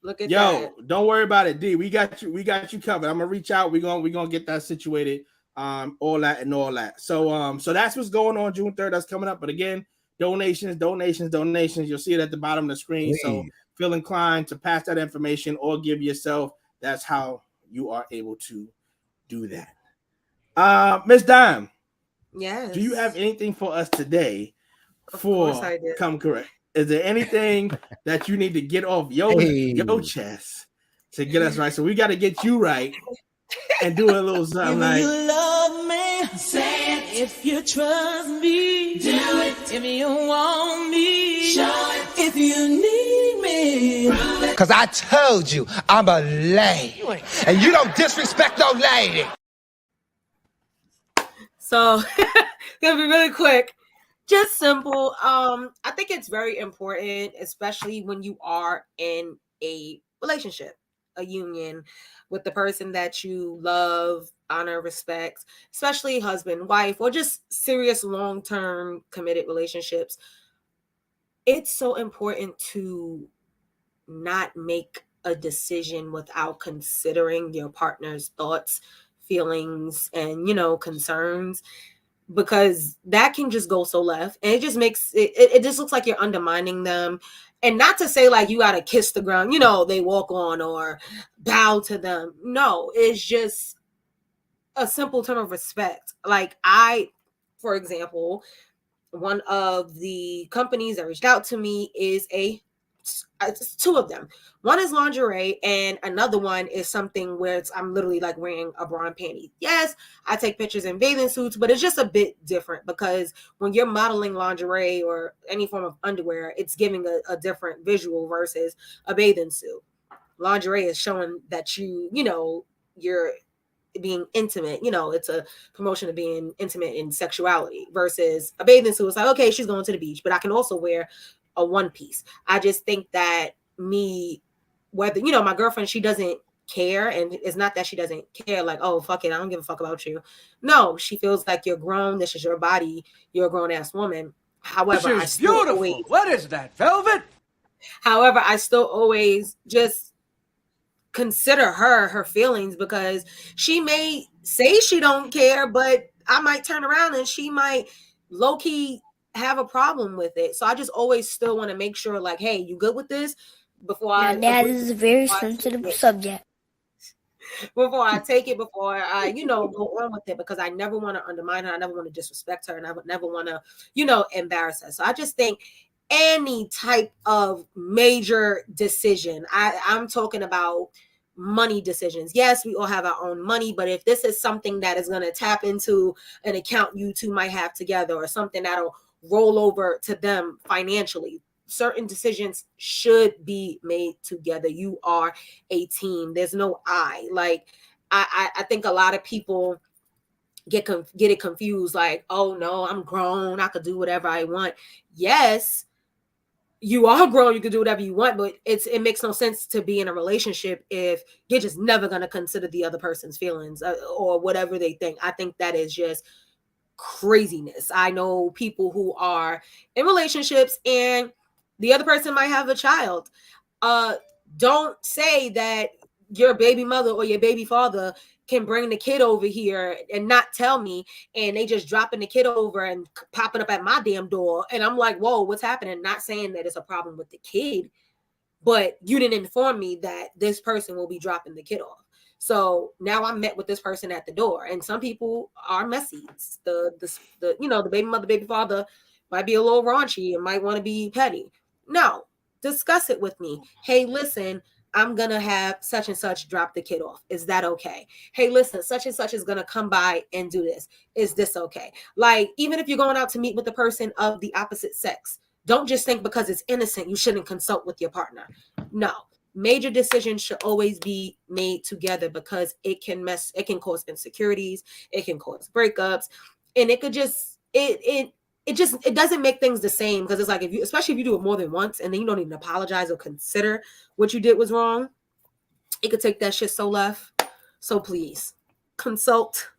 Look at that. Don't worry about it, D. We got you covered. I'm gonna reach out. We're gonna get that situated. All that. So that's what's going on June 3rd. That's coming up. But again, donations. You'll see it at the bottom of the screen. Please. So feel inclined to pass that information or give yourself. That's how you are able to do that. Miss Dime. Yes. Do you have anything for us today? Come correct. Is there anything that you need to get off your chest to get us right? So we got to get you right and do a little something like. If you love me, say it. If you trust me, do it. If you want me, show it. If you need me, prove it. 'Cause I told you I'm a lady, and you don't disrespect no lady. So, gonna be really quick. Just simple. I think it's very important, especially when you are in a relationship, a union with the person that you love, honor, respect, especially husband, wife, or just serious long-term committed relationships. It's so important to not make a decision without considering your partner's thoughts, feelings, and, concerns. Because that can just go so left, and it just makes it just looks like you're undermining them. And not to say like you gotta kiss the ground, they walk on or bow to them. No, it's just a simple term of respect. Like for example, one of the companies that reached out to me is it's two of them. One is lingerie, and another one is something where I'm literally like wearing a bra and panties. Yes, I take pictures in bathing suits, but it's just a bit different because when you're modeling lingerie or any form of underwear, it's giving a different visual versus a bathing suit. Lingerie is showing that you're being intimate. It's a promotion of being intimate in sexuality versus a bathing suit. It's like, okay, she's going to the beach, but I can also wear a one piece. I just think that whether my girlfriend, she doesn't care, and it's not that she doesn't care, like, oh fuck it, I don't give a fuck about you. No, she feels like you're grown, this is your body, you're a grown-ass woman. However, this is beautiful. What is that, velvet? However, I still always just consider her feelings, because she may say she don't care, but I might turn around and she might low-key have a problem with it. So I just always still want to make sure, like, hey, you good with this? That is a very sensitive subject. Before I take it, before I, go on with it, because I never want to undermine her. I never want to disrespect her, and I would never want to, embarrass her. So I just think any type of major decision, I'm talking about money decisions. Yes, we all have our own money, but if this is something that is going to tap into an account you two might have together, or something that'll roll over to them financially, certain decisions should be made together. You are a team. There's no I. Like, I think a lot of people get it confused. Like, oh no, I'm grown, I could do whatever I want. Yes, you are grown, you can do whatever you want, but it makes no sense to be in a relationship if you're just never going to consider the other person's feelings or whatever they think. I think that is just craziness. I know people who are in relationships and the other person might have a child. Don't say that your baby mother or your baby father can bring the kid over here and not tell me, and they just dropping the kid over and popping up at my damn door, and I'm like, whoa, what's happening? Not saying that it's a problem with the kid, but you didn't inform me that this person will be dropping the kid off. So now I'm met with this person at the door, and some people are messy. The baby mother, baby father might be a little raunchy and might want to be petty. No, discuss it with me. Hey, listen, I'm going to have such and such drop the kid off. Is that okay? Hey, listen, such and such is going to come by and do this. Is this okay? Like, even if you're going out to meet with the person of the opposite sex, don't just think because it's innocent, you shouldn't consult with your partner. No, major decisions should always be made together because it can cause insecurities. It can cause breakups, and it could just, it doesn't make things the same, because it's like, especially if you do it more than once and then you don't even apologize or consider what you did was wrong, it could take that shit so left. So please consult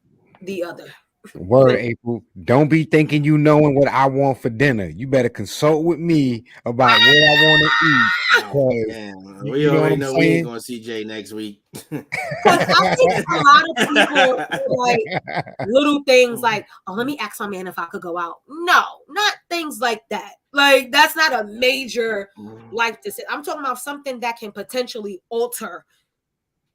the other. Word, April. Don't be thinking you knowing what I want for dinner. You better consult with me about what I want to eat. We already know we ain't gonna see Jay next week. I think a lot of people like little things like, oh, let me ask my man if I could go out. No, not things like that. Like, that's not a major life decision. I'm talking about something that can potentially alter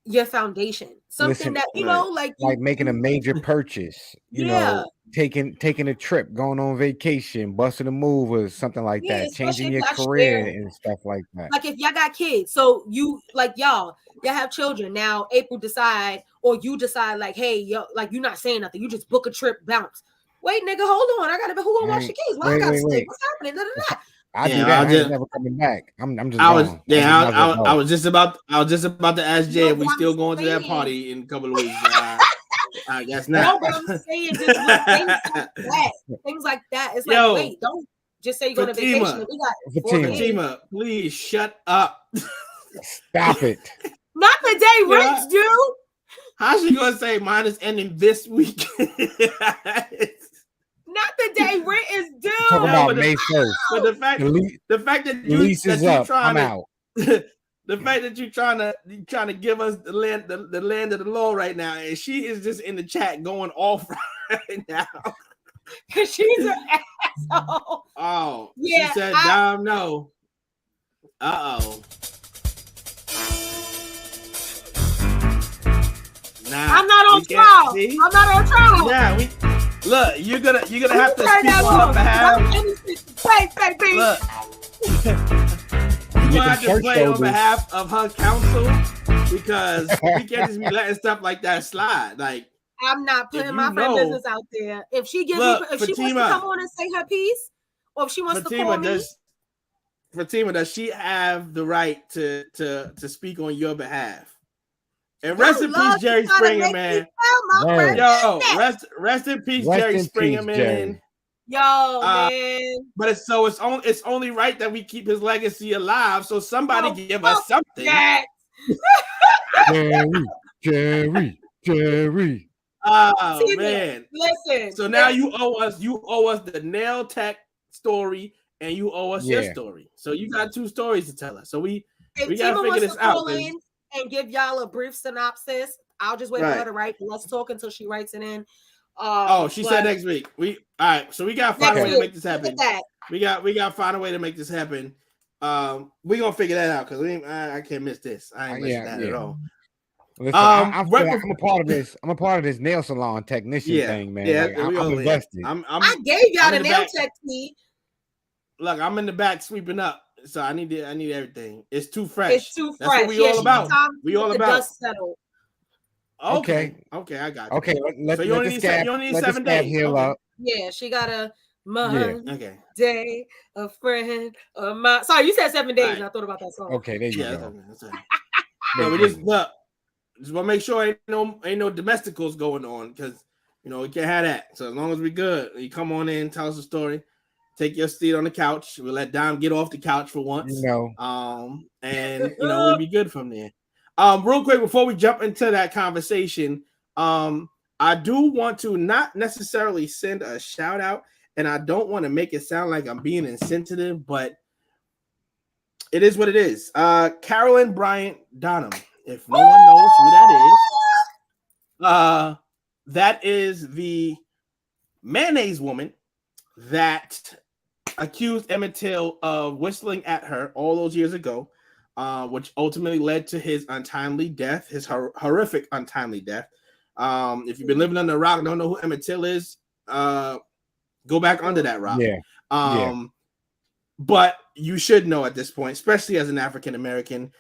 your foundation. Something that, like making a major purchase, you know, taking a trip, going on vacation, busting a move or something like that, changing your career and stuff like that. Like, if y'all got kids, so you, like, y'all have children now, April decide, or you decide, like, hey, yo, like, you're not saying nothing, you just book a trip, bounce. Wait, nigga, hold on, I gotta, who gonna watch the kids? Why I gotta stay? What's happening? I do that. I'm never coming back. I'm just. I was just about to ask Jay if we still going to that party in a couple of weeks. I guess not. No, but I'm saying just things like that. Things like that. It's like, wait, don't just say you're going to vacation. We got Fatima, please shut up. Stop it. Not the day rich, dude. How's she gonna say mine is ending this week? Not the day rent is due. Talking about May 1st. But the fact that you're trying to give us the land of the law right now, and she is just in the chat going off right now. She's an asshole. Oh, yeah. She said, "Dom, no." Uh-oh. Nah, I'm not on trial. I'm not on trial. Yeah, look, you're gonna have to speak on her behalf. Look, you're gonna have to play on behalf of her counsel, because we can't just be letting stuff like that slide. Like, I'm not putting my friend business out there. If she gives me, if she wants to come on and say her piece, or if she wants to call me. Fatima, does she have the right to speak on your behalf? And rest in peace, Jerry Springer, man. Yo, rest in peace, Jerry Springer, man. Yo, man. But it's only right that we keep his legacy alive. So somebody give us something. Yes. Jerry. Oh, man. Listen. So now you owe us the nail tech story, and you owe us your story. So you got two stories to tell us. So we gotta figure this out. And give y'all a brief synopsis. I'll just wait for her to write. Let's talk until she writes it in. She said next week. All right, so we gotta find a way to make this happen. We gotta find a way to make this happen. We're gonna figure that out, because I can't miss this. I ain't missing that at all. Listen, I'm a part of this. I'm a part of this nail salon technician thing, man. Yeah, like, I'm invested. I gave y'all the nail tech key. Look, I'm in the back sweeping up. So I need everything. It's too fresh. It's too fresh. That's what we all about. We all about. Dust settle. Okay, I got you. Okay, so you only need 7 days. Heal up. Yeah, she got a day, a friend of mine. Sorry, you said 7 days. And I thought about that song. Okay, there you go. So we just want to make sure ain't no domesticals going on, because we can't have that. So as long as we good, you come on in, tell us a story. Take your seat on the couch. We'll let Dom get off the couch for once. And we'll be good from there. Real quick before we jump into that conversation, I do want to not necessarily send a shout out, and I don't want to make it sound like I'm being insensitive, but it is what it is. Carolyn Bryant Donham If no one knows who that is the mayonnaise woman that accused Emmett Till of whistling at her all those years ago, which ultimately led to his untimely death, his horrific untimely death. If you've been living under a rock, don't know who Emmett Till is, go back under that rock. But you should know at this point, especially as an African American,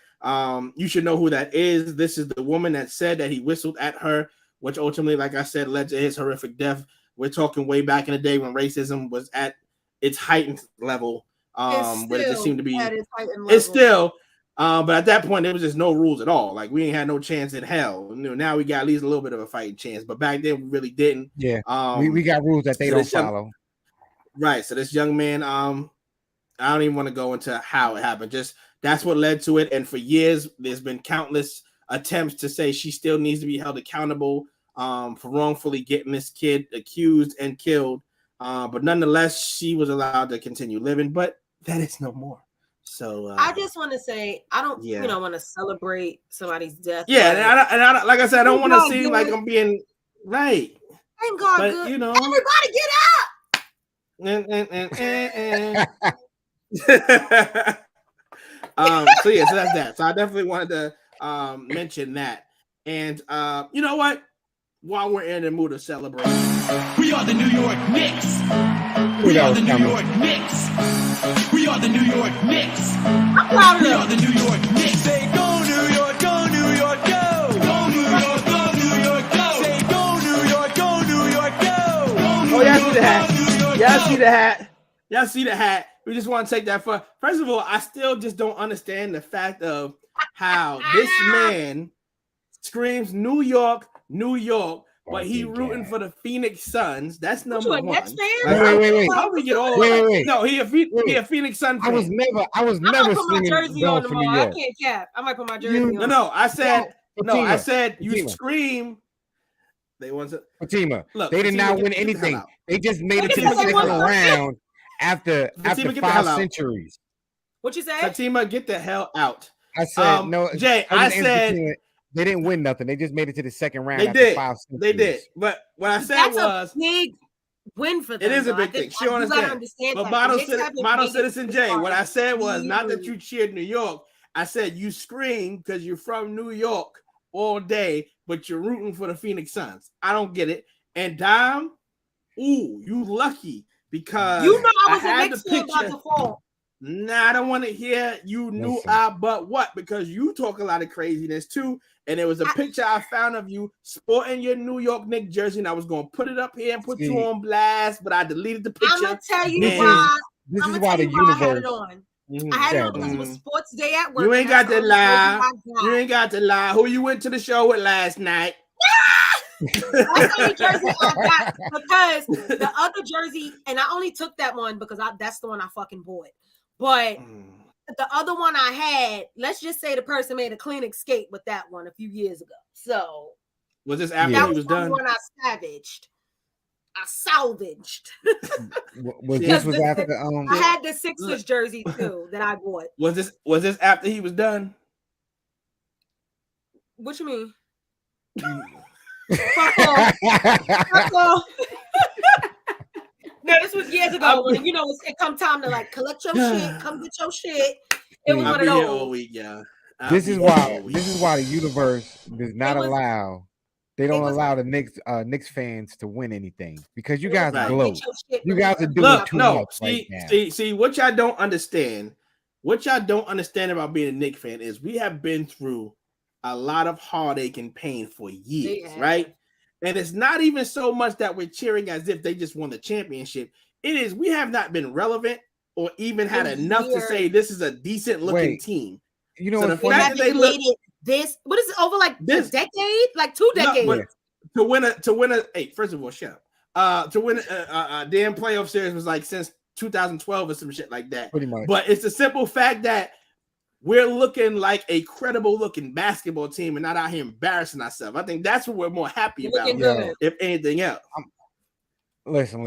you should know who that is. This is the woman that said that he whistled at her, which ultimately, like I said, led to his horrific death. We're talking way back in the day when racism was at its heightened level, where it just seemed to be. It's still, but at that point, there was just no rules at all. Like we ain't had no chance in hell. Now we got at least a little bit of a fighting chance, but back then we really didn't. Yeah, we got rules that they don't follow. Right. So this young man, I don't even want to go into how it happened. Just that's what led to it. And for years, there's been countless attempts to say she still needs to be held accountable for wrongfully getting this kid accused and killed. But nonetheless, she was allowed to continue living. But that is no more. So I just want to say I don't, want to celebrate somebody's death. Yeah, and I like I said, I don't want to seem like I'm being right. Thank God, but, good. Everybody get up. So that's that. So I definitely wanted to mention that. And you know what? While we're in the mood of celebration, we are the New York Knicks. We are the New York Knicks. We are the New York Knicks. We are the New York Knicks. Say go New York, go New York, go. Go New York, go New York, go. Say go New York, go New York, go. Oh, y'all see the hat? Y'all see the hat? Y'all see the hat? We just want to take that for. First of all, I still just don't understand the fact of how this man screams New York, New York, but he rooting for the Phoenix Suns. That's number one. Wait. How we get all? Wait. No, he a Phoenix Sun fan. I was never singing going for New York. I can't cap. I might put my jersey on. No. I said you scream. They want to. Fatima. Look, they did not win anything. They just made it to the second round after 5 centuries. What you say? Fatima, get the hell out. I said no. Jay, I said they didn't win nothing. They just made it to the second round. They after did. 5 centuries. They did. But what I said That's was a big win for them. It is a big thing. She understand. But model citizen Jay, what I said was not that you cheered New York. I said you scream because you're from New York all day, but you're rooting for the Phoenix Suns. I don't get it. And Dom, you lucky because you know I was a Knicks fan about to fall. Nah, I don't want to hear you knew but what, because you talk a lot of craziness too. And there was a picture I found of you sporting your New York Knicks jersey, and I was gonna put it up here and put you on blast, but I deleted the picture. I'm gonna tell you why. This is why the universe. I had it on. I had it on because it was sports day at work. You ain't got to lie. You ain't got to lie. Who you went to the show with last night? That's the only jersey I got because the other jersey, and I only took that one because that's the one I fucking bought. But the other one I had, let's just say the person made a clean escape with that one a few years ago. So was this after he was done? One I salvaged. This was after the I had the Sixers jersey too that I bought. Was this after he was done? What you mean? Fuck off. No, this was years ago when it come time to like collect your shit, come get your shit. It was one of those. All week, yeah. This is why the universe does not allow. They don't allow the Knicks fans to win anything because you guys are gloat. You guys are doing too much right now. See, what y'all don't understand. What y'all don't understand about being a Knicks fan is we have been through a lot of heartache and pain for years, right? And it's not even so much that we're cheering as if they just won the championship. It is we have not been relevant or even had enough to say this is a decent looking team. You know, so the fact that they look this, what is it over like this decade, like 2 decades? To win a hey, first of all, shut up. To win a damn playoff series was like since 2012 or some shit like that. Pretty much. But it's the simple fact that we're looking like a credible looking basketball team and not out here embarrassing ourselves. I think that's what we're more happy about, if anything else. Listen,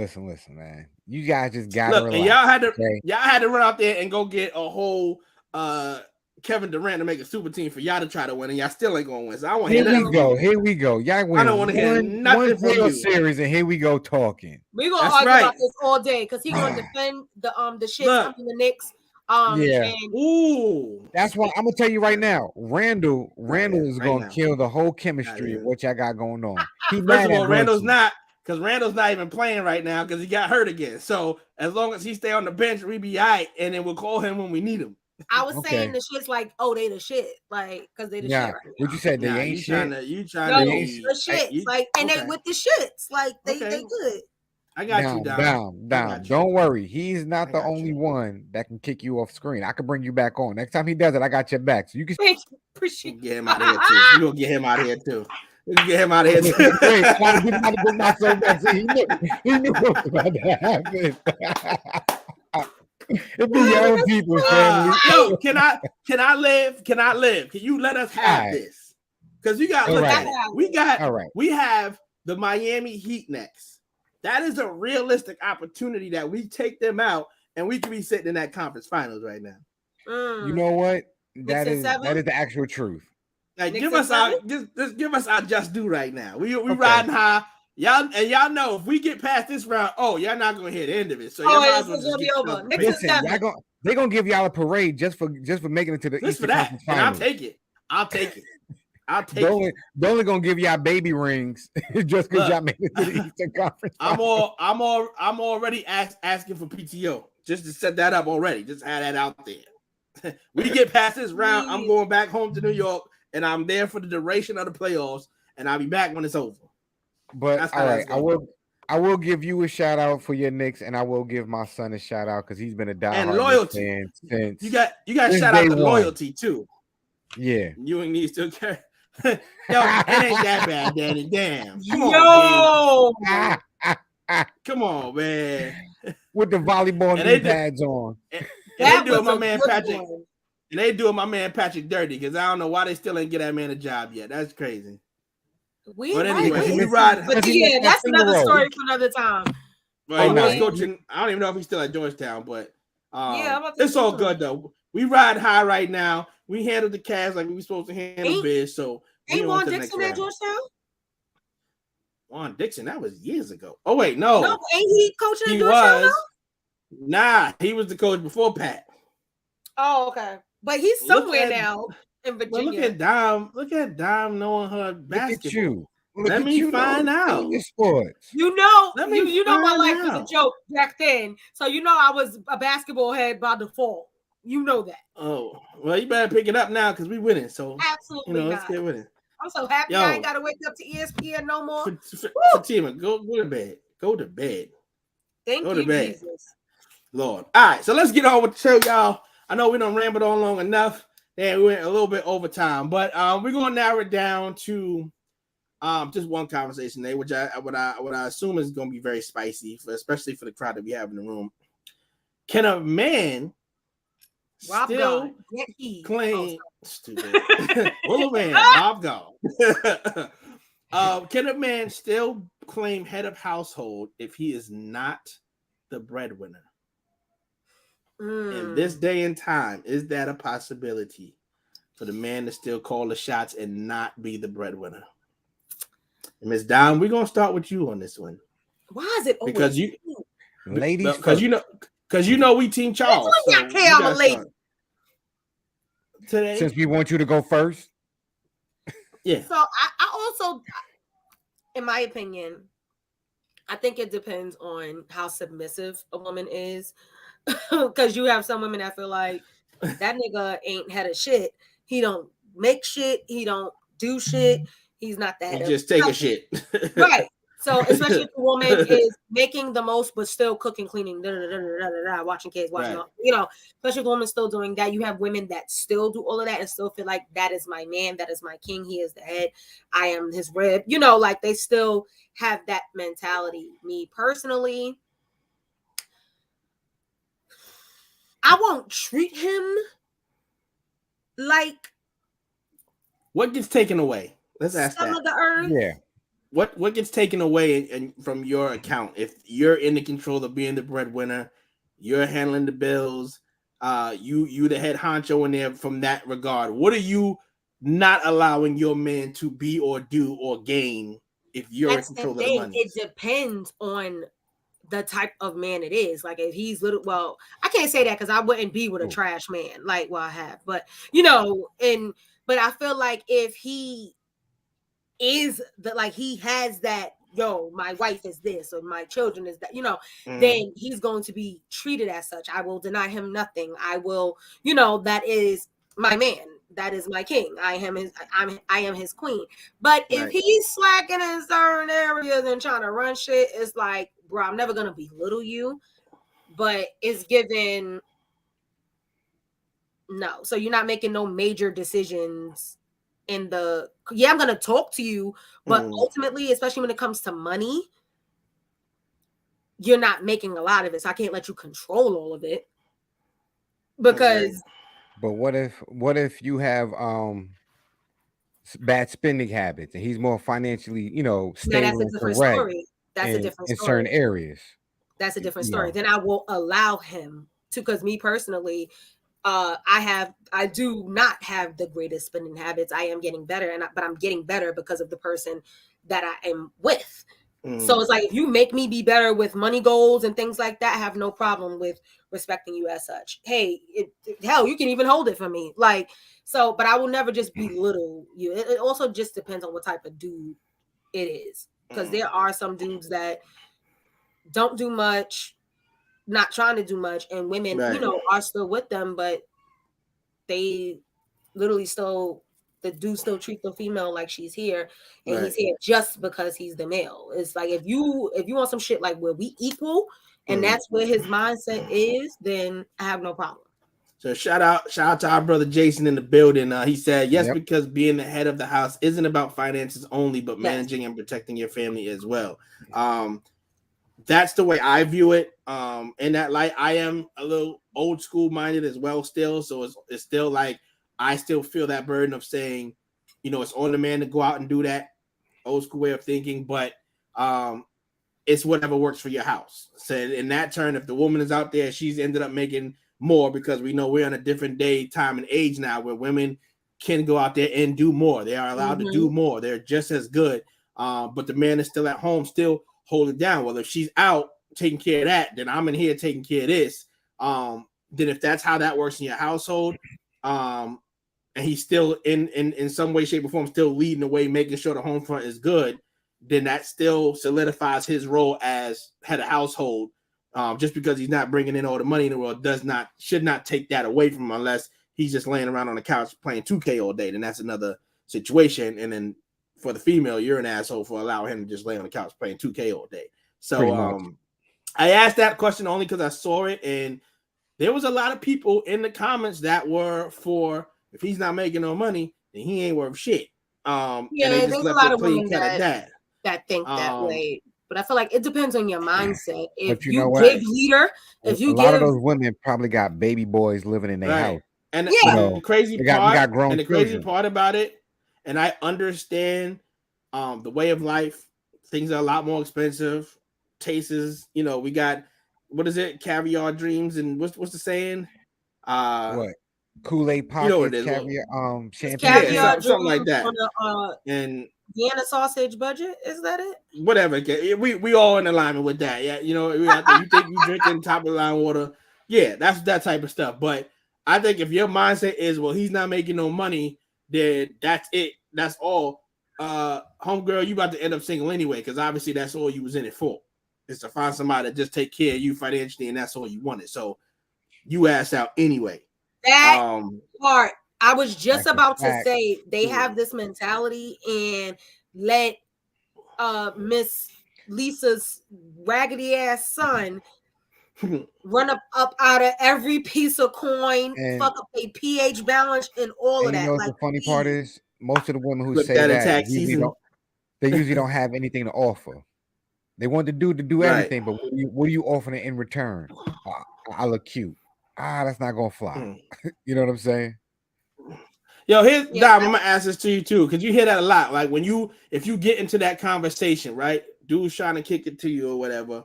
man. You guys just gotta look. And y'all had to run out there and go get a whole Kevin Durant to make a super team for y'all to try to win, and y'all still ain't gonna win. So I want to hear hear that. Here we go. Y'all win. I don't want to hear nothing from you. Series, and here we go talking. We're gonna argue about this all day because he's gonna defend the shit from the Knicks. Yeah. Ooh. That's why I'm gonna tell you right now. Randall is gonna kill the whole chemistry of what y'all got going on. First of all, Randall's not even playing right now because he got hurt again. So as long as he stay on the bench, we be all right, and then we'll call him when we need him. I was saying the shit's like, oh, they the shit, like because they the shit right now. What you said? They ain't shit. You trying to the shits, like, and they with the shits, like they good. I got you down. Don't worry. He's not the only one that can kick you off screen. I can bring you back on. Next time he does it, I got your back. So you can appreciate get him out of here too. You gonna get him out of here too. You can get him out of here too. He knew what was about to happen. It be young people, family. Yo, can I live? Can you let us have this? Because you got look at it. We have the Miami Heat next. That is a realistic opportunity that we take them out and we can be sitting in that conference finals right now. You know what? That is the actual truth. Like, give us our just due right now. We riding high. Y'all know if we get past this round, y'all not gonna hear the end of it. So it's gonna be over. Listen, they're gonna give y'all a parade just for making it to the Eastern Conference Finals. And I'll take it. They're only gonna give y'all baby rings just because y'all made it to the Eastern Conference. I'm already asking for PTO just to set that up already. Just add that out there. We get past this round, I'm going back home to New York, and I'm there for the duration of the playoffs, and I'll be back when it's over. But all right, I will give you a shout out for your Knicks, and I will give my son a shout out because he's been a diehard and loyalty. Fan since you got shout out the loyalty too. Yeah, you and me still care. Yo, it ain't that bad, Danny. Damn. Come on, man. With the volleyball knee pads on. And they doing my man Patrick. And they doing my man Patrick dirty because I don't know why they still ain't get that man a job yet. That's crazy. But anyway, we ride. But yeah, that's another story for another time. Well, he was coaching. I don't even know if he's still at Georgetown, but it's all good though. We ride high right now. We handled the Cavs like we were supposed to handle Biz. So ain't Juan Dixon at Georgetown? Juan Dixon, that was years ago. Oh wait, no, ain't he coaching at Georgetown? Nah, he was the coach before Pat. Oh, okay, but he's somewhere now in Virginia. Look at Dom knowing her basketball. Let me find out. Sports. You know my life was a joke back then. So I was a basketball head by default. You know that. Oh, well, you better pick it up now because we winning. So absolutely, let's get winning. I'm so happy I ain't gotta wake up to ESPN no more. Fatima, go to bed. Go to bed. Thank you, Jesus. Lord. All right, so let's get on with the show, y'all. I know we done rambled on long enough. And we went a little bit over time, but we're gonna narrow it down to just one conversation today, which I assume is gonna be very spicy, especially for the crowd that we have in the room. Can a man still claim stupid? Well, man, Bob gone. Can a man still claim head of household if he is not the breadwinner? In this day and time, is that a possibility for the man to still call the shots and not be the breadwinner? And Ms. Dom, we're gonna start with you on this one. Why is it because you, ladies? Because you know we Team Charles. Today, since we want you to go first. Yeah. So I also, in my opinion, I think it depends on how submissive a woman is. Because you have some women that feel like that nigga ain't had a shit. He don't make shit. He don't do shit. He's not that. He just take a shit. Right. So especially if the woman is making the most but still cooking, cleaning, watching kids, watching all, especially if the woman's still doing that. You have women that still do all of that and still feel like that is my man, that is my king, he is the head, I am his rib. Like they still have that mentality. Me personally, I won't treat him like what gets taken away. Let's ask that. Of the earth. Yeah. What gets taken away from your account if you're in the control of being the breadwinner, you're handling the bills, You the head honcho in there from that regard. What are you not allowing your man to be or do or gain if you're in control of the money? It depends on the type of man it is. Like if he's little, well, I can't say that because I wouldn't be with a trash man. Like, well, I have, but but I feel like if he is he has that, my wife is this or my children is that, then he's going to be treated as such. I will deny him nothing. I will, that is my man. That is my king. I am his queen. But if he's slacking in certain areas and trying to run shit, it's like, bro, I'm never gonna belittle you, but it's given no. So you're not making no major decisions I'm gonna talk to you, but ultimately, especially when it comes to money, you're not making a lot of it. So I can't let you control all of it because. But what if you have bad spending habits and he's more financially, stable and correct? Story. That's a different story. In certain areas. That's a different story. Then I will allow him to, because me personally, I do not have the greatest spending habits. I am getting better, but I'm getting better because of the person that I am with. So it's like, if you make me be better with money goals and things like that, I have no problem with respecting you as such. Hey, hell, you can even hold it for me. But I will never just belittle you. It also just depends on what type of dude it is. Because there are some dudes that don't do much, not trying to do much, and women, are still with them, but they literally the dude still treat the female like she's here, and he's here just because he's the male. It's like, if you want some shit like where we equal, and that's where his mindset is, then I have no problem. So shout out to our brother Jason in the building. He said, yes, because being the head of the house isn't about finances only, but managing and protecting your family as well. That's the way I view it. In that light, I am a little old school minded as well still. So it's still like, I still feel that burden of saying, it's on the man to go out and do that, old school way of thinking, but it's whatever works for your house. So in that turn, if the woman is out there, she's ended up making more, because we know we're on a different day, time, and age now where women can go out there and do more. They are allowed to do more. They're just as good. But the man is still at home, still holding down. Well, if she's out taking care of that, then I'm in here taking care of this. Then if that's how that works in your household, and he's still in some way, shape, or form still leading the way, making sure the home front is good, then that still solidifies his role as head of household. Just because he's not bringing in all the money in the world should not take that away from him, unless he's just laying around on the couch playing 2K all day. Then that's another situation. And then for the female, you're an asshole for allowing him to just lay on the couch playing 2K all day. So I asked that question only because I saw it, and there was a lot of people in the comments that were for, if he's not making no money, then he ain't worth shit. And they just there's a lot of women that think that way. But I feel like it depends on your mindset. If you give leader, a lot of those women probably got baby boys living in their house. And the crazy part about it, and I understand the way of life, things are a lot more expensive. Tastes, we got, what is it? Caviar dreams, and what's the saying? What? Kool-Aid pockets, what it is, champagne, something like that. And Vienna sausage budget, is that it? Whatever. We all in alignment with that. Yeah, you think you drinking top of the line water. Yeah, that's that type of stuff. But I think if your mindset is, well, he's not making no money, then that's it. That's all. Homegirl, you about to end up single anyway, because obviously that's all you was in it for. Is to find somebody that just take care of you financially, and that's all you wanted. So you ass out anyway. That part. I was just about to say, they have this mentality, and let Miss Lisa's raggedy ass son run up out of every piece of coin, fuck up a pH balance and all of that. You know what the funny part is? Most of the women who say that usually don't have anything to offer. They want the dude to do everything, but what are you offering in return? I look cute. That's not gonna fly. You know what I'm saying? Yo, Dom, I'm gonna ask this to you too, because you hear that a lot. Like if you get into that conversation, right? Dude's trying to kick it to you or whatever,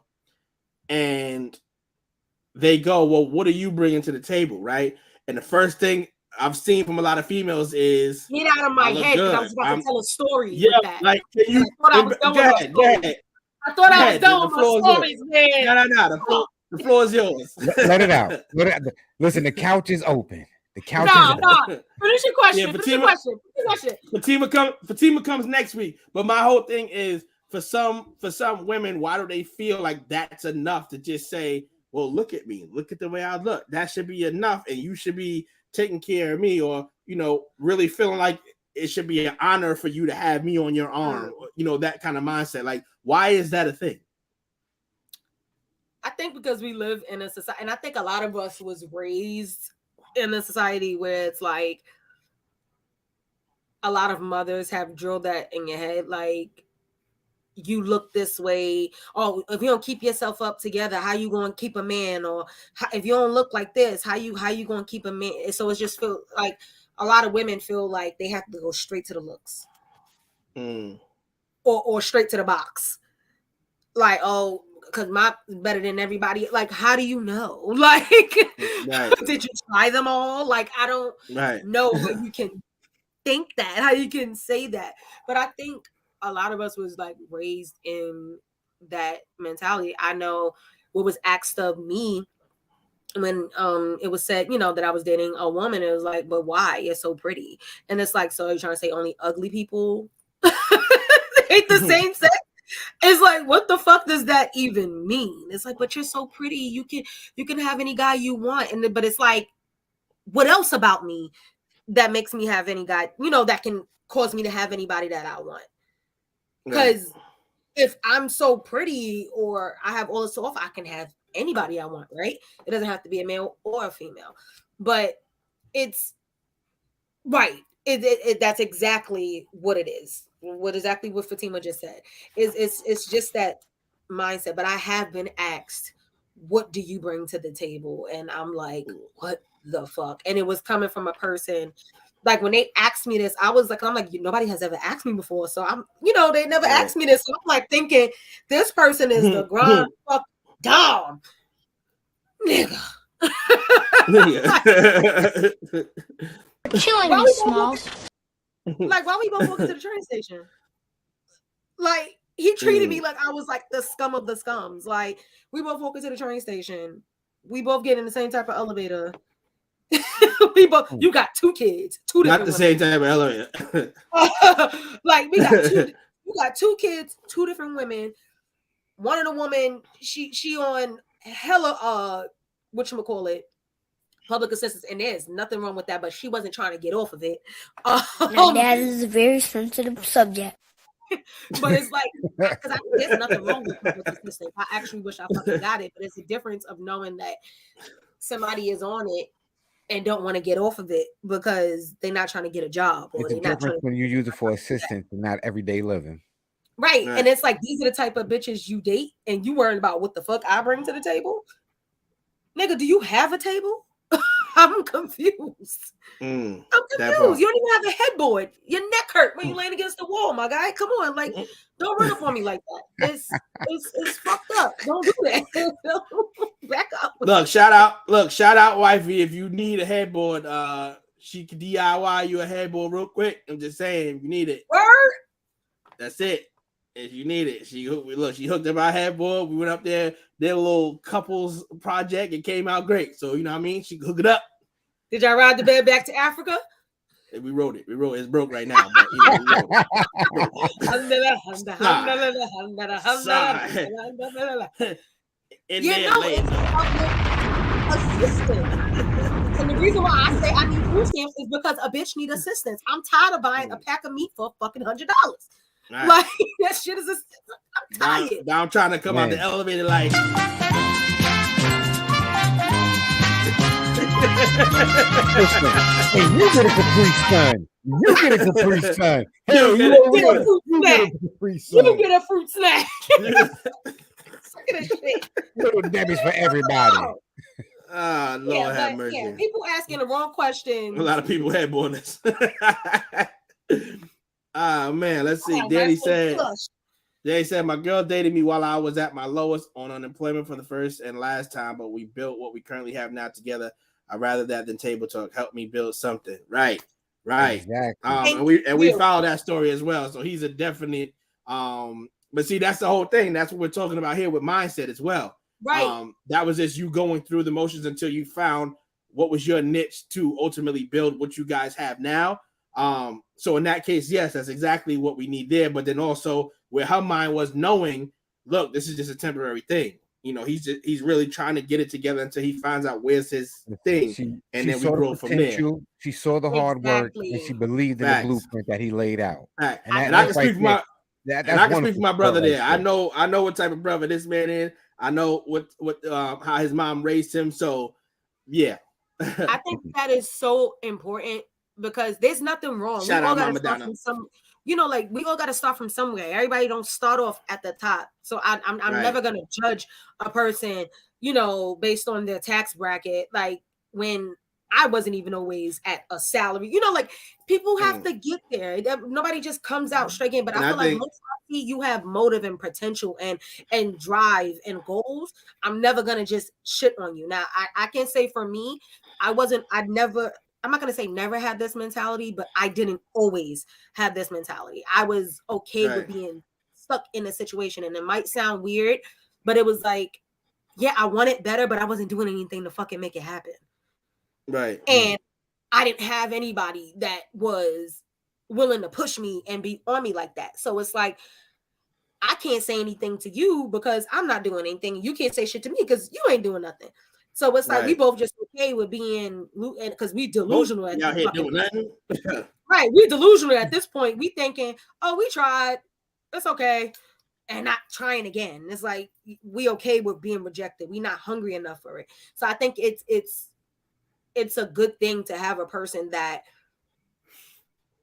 and they go, well, what are you bringing to the table, right? And the first thing I've seen from a lot of females is, get out of my head because I was about to tell a story with that. Like, can you? I was done with my stories. I thought I was done with my stories, man. No. The floor is yours. Let it out. Listen, the couch is open. The couch is open. Finish your question. Fatima comes next week. But my whole thing is, for some women, why do they feel like that's enough to just say, well, look at me, look at the way I look. That should be enough, and you should be taking care of me, or really feeling like it should be an honor for you to have me on your arm. That kind of mindset. Like, why is that a thing? I think because we live in a society, and I think a lot of us was raised in a society where it's like a lot of mothers have drilled that in your head, like, you look this way. Oh, if you don't keep yourself up together, how you going to keep a man? Or if you don't look like this, how you going to keep a man? So it's just feel like a lot of women feel like they have to go straight to the looks, or straight to the box. Like, oh, because my better than everybody. Like, how do you know? Like, did you try them all? Like, I don't know how you can think that, how you can say that. But I think a lot of us was like raised in that mentality. I know what was asked of me when it was said, that I was dating a woman. It was like, but why? You're so pretty. And it's like, so you're trying to say only ugly people hate the same sex? It's like, what the fuck does that even mean? It's like, but you're so pretty. You can have any guy you want. But it's like, what else about me that makes me have any guy, that can cause me to have anybody that I want? Because if I'm so pretty or I have all this stuff, I can have anybody I want, right? It doesn't have to be a male or a female. But it's right. That's exactly what it is. What Fatima just said. It's just that mindset. But I have been asked, what do you bring to the table? And I'm like, what the fuck? And it was coming from a person. Like, when they asked me this, I'm like, nobody has ever asked me before. So they never asked me this. So I'm like thinking, this person is the grand fuck dom. Nigga. Killing me, Smalls. Like, why we both walking to the train station? Like, he treated me like I was like the scum of the scums. Like, we both walking to the train station. We both get in the same type of elevator. You got 2 kids, 2 different not the same type of elevator. Like, we got 2 kids, 2 different women. One of the woman, she on hella whatchamacallit, public assistance, and there's nothing wrong with that, but she wasn't trying to get off of it. That is a very sensitive subject. But it's like, because there's nothing wrong with public assistance. I actually wish I fucking got it, but it's a difference of knowing that somebody is on it and don't want to get off of it because they're not trying to get a job. Or it's a difference when you use it for assistance and not everyday living. Right. And it's like, these are the type of bitches you date and you worrying about what the fuck I bring to the table. Nigga, do you have a table? I'm confused. I'm confused. You don't even have a headboard. Your neck hurt when you laying against the wall, my guy. Come on, like, don't run up on me like that. It's fucked up. Don't do that. Back up. Look, shout out, wifey. If you need a headboard, she can DIY you a headboard real quick. I'm just saying, if you need it. Word. That's it. If you need it, she hooked up our headboard. We went up there, did a little couples project. It came out great. So, you know what I mean? She could hook it up. Did y'all ride the bed back to Africa? And we rode it. It's broke right now. But, And the reason why I say I need food stamps is because a bitch need assistance. I'm tired of buying a pack of meat for fucking $100. Right. Like, that shit is I'm tired. Now I'm trying to come out the elevator like. Hey, you get a Capri Sun. You get a Capri Sun. You get a fruit snack. Look at this shit. Little Debbie's for everybody. Lord have mercy. Yeah, people asking the wrong questions. A lot of people had bonus. Man, let's see. Danny said, They said my girl dated me while I was at my lowest on unemployment for the first and last time, but we built what we currently have now together. I'd rather that than table talk. Help me build something. Right. Exactly. And we follow that story as well. So he's a definite. But see, that's the whole thing. That's what we're talking about here with mindset as well. Right. That was just you going through the motions until you found what was your niche to ultimately build what you guys have now. So in that case, yes, that's exactly what we need there. But then also where her mind was knowing, look, this is just a temporary thing. You know, he's really trying to get it together until he finds out where's his thing, and then we grow from there. She saw the hard work, and she believed in the blueprint that he laid out. And I can speak for my brother there. I know what type of brother this man is. I know what how his mom raised him. So yeah, I think that is so important because there's nothing wrong. Shout out Mama Donna. You know, like we all got to start from somewhere. Everybody don't start off at the top. So I'm never gonna judge a person, you know, based on their tax bracket. Like when I wasn't even always at a salary, you know, like people have to get there. Nobody just comes out straight in. But I feel like once I see you have motive and potential and drive and goals, I'm never gonna just shit on you. Now I can say for me, I'm not going to say never had this mentality, but I didn't always have this mentality. I was okay with being stuck in a situation. And it might sound weird, but it was like, yeah, I want it better, but I wasn't doing anything to fucking make it happen. Right. And I didn't have anybody that was willing to push me and be on me like that. So it's like, I can't say anything to you because I'm not doing anything. You can't say shit to me because you ain't doing nothing. So it's like we both just okay with being, because we delusional at this point. Right, we delusional at this point. We thinking, oh, we tried, it's okay, and not trying again. It's like we okay with being rejected. We not hungry enough for it. So I think it's a good thing to have a person that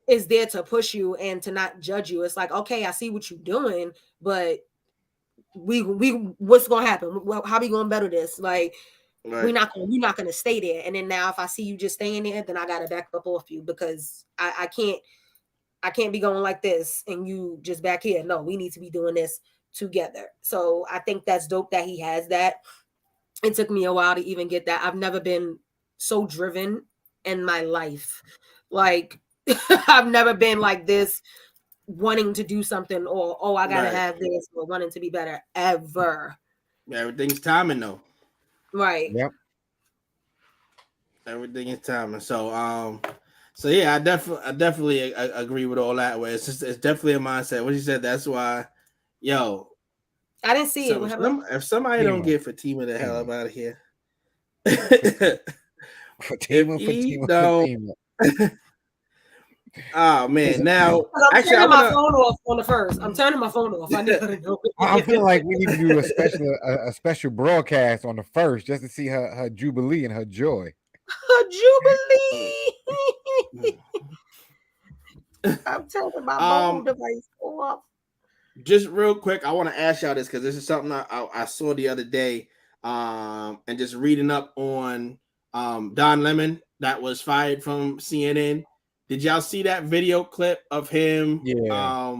is there to push you and to not judge you. It's like, okay, I see what you're doing, but we what's gonna happen? How we gonna better this? Like. Right. We're not gonna stay there. And then now if I see you just staying there, then I gotta back up off you because I can't be going like this and you just back here. No, we need to be doing this together. So I think that's dope that he has that. It took me a while to even get that. I've never been so driven in my life. Like I've never been like this wanting to do something or I gotta have this or wanting to be better ever. Everything's timing though. Right. Yep. Everything is timing. So yeah, I definitely agree with all that. Where it's definitely a mindset. What you said. That's why, I didn't see it. If somebody don't get Fatima the hell up out of here, Fatima. Oh man! Now, I'm turning my phone off on the first. I'm turning my phone off. I need to know. I feel like we need to do a special broadcast on the first just to see her jubilee and her joy. Her jubilee. I'm turning my mobile device off. Just real quick, I want to ask y'all this because this is something I saw the other day, and just reading up on Don Lemon that was fired from CNN. Did y'all see that video clip of him? Yeah.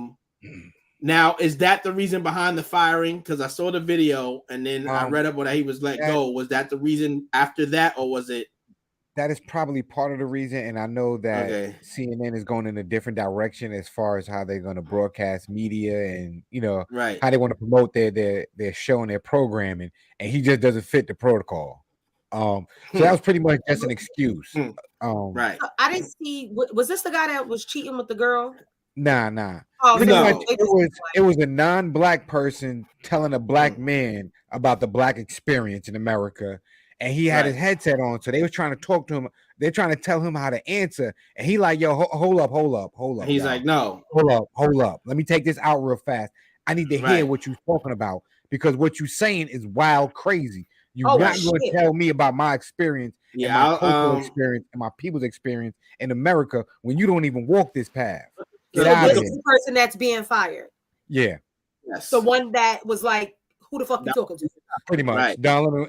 Now, is that the reason behind the firing? Because I saw the video and then I read up when he was let go. Was that the reason after that, or was it? That is probably part of the reason. And I know that CNN is going in a different direction as far as how they're going to broadcast media and, how they want to promote their show and their programming. And he just doesn't fit the protocol. So that was pretty much just an excuse. Right. So I didn't see. Was this the guy that was cheating with the girl? Nah. Oh, no. It was a non-black person telling a black man about the black experience in America, and he had his headset on. So they was trying to talk to him. They're trying to tell him how to answer, and he like, yo, hold up. He's like, no, hold up. Let me take this out real fast. I need to hear what you're talking about because what you're saying is wild, crazy. You're not going to tell me about my experience, and my cultural experience, and my people's experience in America when you don't even walk this path. So this is the person that's being fired. Yeah. Yes. The one that was like, who the fuck you talking to? Pretty much. Right. Don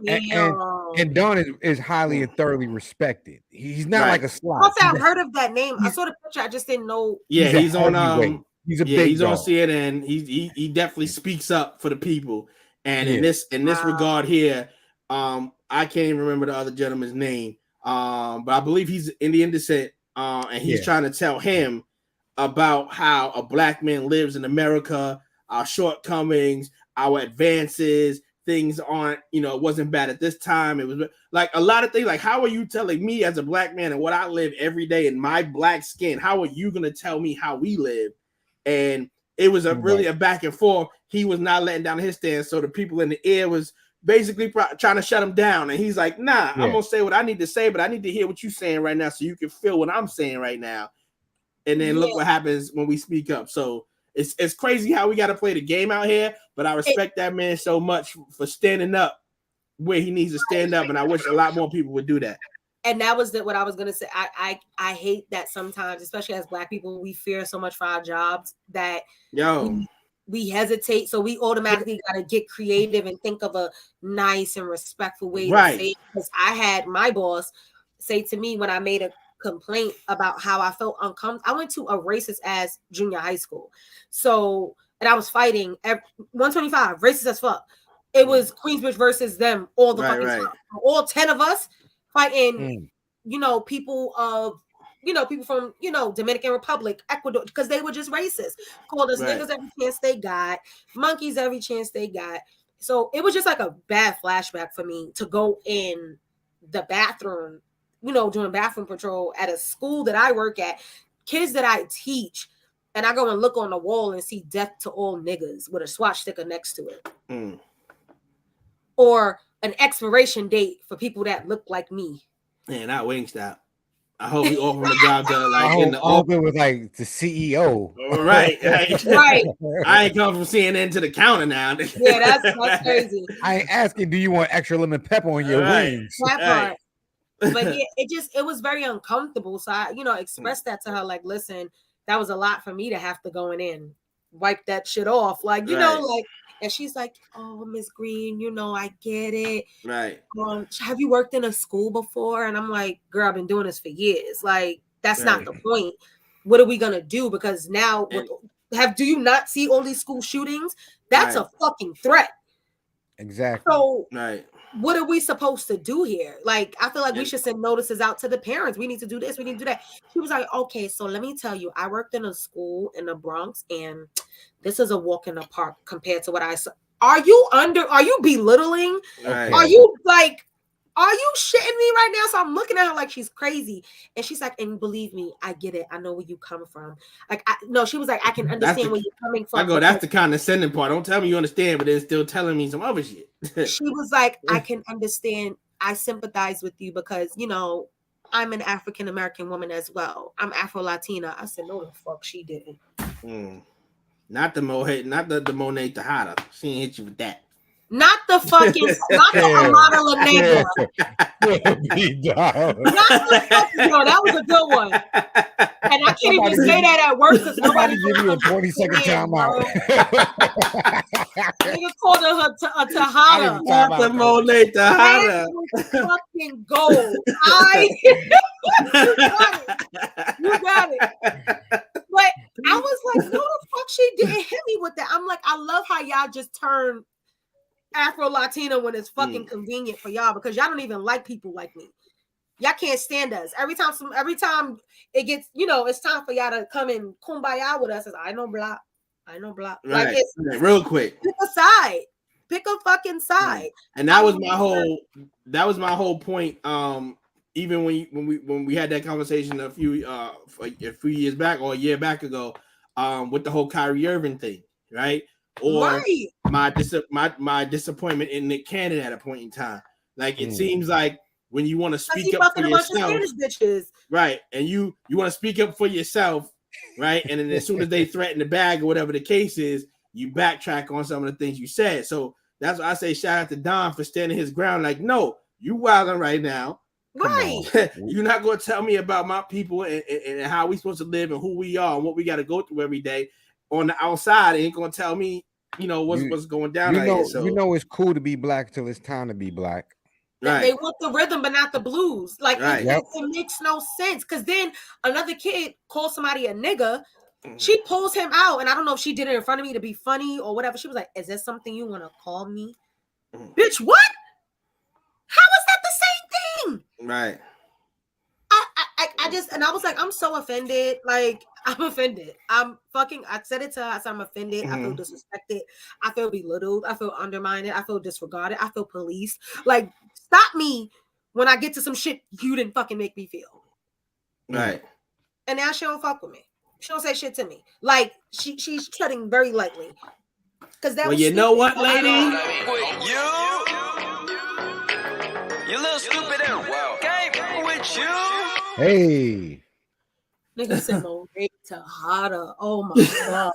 and Don is highly and thoroughly respected. He's not like a slob. I've heard of that name. I saw the picture. I just didn't know. Yeah, he's on He's a big he's dog. on CNN. He definitely speaks up for the people. And in this regard here, I can't even remember the other gentleman's name. But I believe he's Indian descent. And he's trying to tell him about how a black man lives in America, our shortcomings, our advances, things aren't, it wasn't bad at this time. It was like a lot of things. Like, how are you telling me as a black man and what I live every day in my black skin? How are you going to tell me how we live? And it was really a back and forth. He was not letting down his stance. So the people in the air was basically trying to shut him down. And he's like, nah, I'm going to say what I need to say, but I need to hear what you're saying right now so you can feel what I'm saying right now. And then look what happens when we speak up. So it's crazy how we got to play the game out here, but I respect that man so much for standing up where he needs to stand up, and I wish a lot more people would do that. And that was what I was going to say. I hate that sometimes, especially as black people, we fear so much for our jobs that we hesitate. So we automatically got to get creative and think of a nice and respectful way to say it. Because I had my boss say to me when I made a complaint about how I felt uncomfortable. I went to a racist ass junior high school. So, and I was fighting at 125, racist as fuck. It was Queensbridge versus them all the fucking time. All 10 of us fighting, people from, Dominican Republic, Ecuador, because they were just racist. Called us niggas every chance they got, monkeys every chance they got. So it was just like a bad flashback for me to go in the bathroom, doing bathroom patrol at a school that I work at, kids that I teach, and I go and look on the wall and see death to all niggas with a swastika next to it. Or an expiration date for people that look like me. Man, that Wingstop. I hope he offered a job to in the office with like the CEO. Right. I ain't come from CNN to the counter now. Yeah, that's crazy. I ain't asking, do you want extra lemon pepper on your wings? That part. But yeah, it was very uncomfortable. So I, expressed that to her, like, listen, that was a lot for me to have to go in, wipe that shit off. Like, and she's like, oh, Miss Green, I get it. Right. Have you worked in a school before? And I'm like, girl, I've been doing this for years. Like, that's not the point. What are we going to do? Because now, do you not see all these school shootings? That's a fucking threat. Exactly. So, what are we supposed to do here? Like, I feel like we should send notices out to the parents. We need to do this. We need to do that. She was like, okay, so let me tell you, I worked in a school in the Bronx, and this is a walk in the park compared to what I saw. Are you belittling? Right. Are you shitting me right now? So I'm looking at her like she's crazy. And she's like, and believe me, I get it. I know where you come from. Like, she was like, I can understand where you're coming from. I go, that's the condescending part. Don't tell me you understand, but then still telling me some other shit. She was like, I can understand. I sympathize with you because, I'm an African-American woman as well. I'm Afro-Latina. I said, no, the fuck she didn't. Not the Monet Tejada. She ain't hit you with that. Not the fucking, not the Amada La Negra. That was a good one. And I can't even say that at work because nobody give you a 20-second timeout. Nigga called her a Tejada. Not the Monet Tejada. Fucking gold. You got it. But I was like, no, the fuck she didn't hit me with that. I'm like, I love how y'all just turn Afro-Latina when it's fucking convenient for y'all because y'all don't even like people like me. Y'all can't stand us. Every time it gets, it's time for y'all to come and kumbaya with us. It's, I know black. Right. Like it's real quick. Pick a side. Pick a fucking side. And that was my whole point. Even when we had that conversation a few years back or a year back ago, with the whole Kyrie Irving thing, right? Or my disappointment in Nick Cannon at a point in time. Like it seems like when you want to speak up for yourself, right? And you want to speak up for yourself, right? And then as soon as they threaten the bag or whatever the case is, you backtrack on some of the things you said. So that's why I say shout out to Don for standing his ground. Like, no, you wilding right now. Right. You're not going to tell me about my people and how we supposed to live and who we are and what we got to go through every day. On the outside, ain't going to tell me, what's going down. It's cool to be black till it's time to be black. Right. They want the rhythm, but not the blues. Like it makes no sense. Because then another kid calls somebody a nigga, She pulls him out, and I don't know if she did it in front of me to be funny or whatever. She was like, "Is this something you want to call me?" Bitch, what? How is that the same thing? Right. I just, and I was like, I'm so offended. Like, I'm offended. I said it to her. I said, I'm offended. I feel disrespected. I feel belittled. I feel undermined. I feel disregarded. I feel policed. Like, stop me when I get to some shit you didn't fucking make me feel. Right. And now she don't fuck with me. She don't say shit to me. Like, she's treading very lightly. Because that was you stupid. know what, lady? You little stupid and okay with you. Hey. Nigga said no rate to hotter. Oh my god.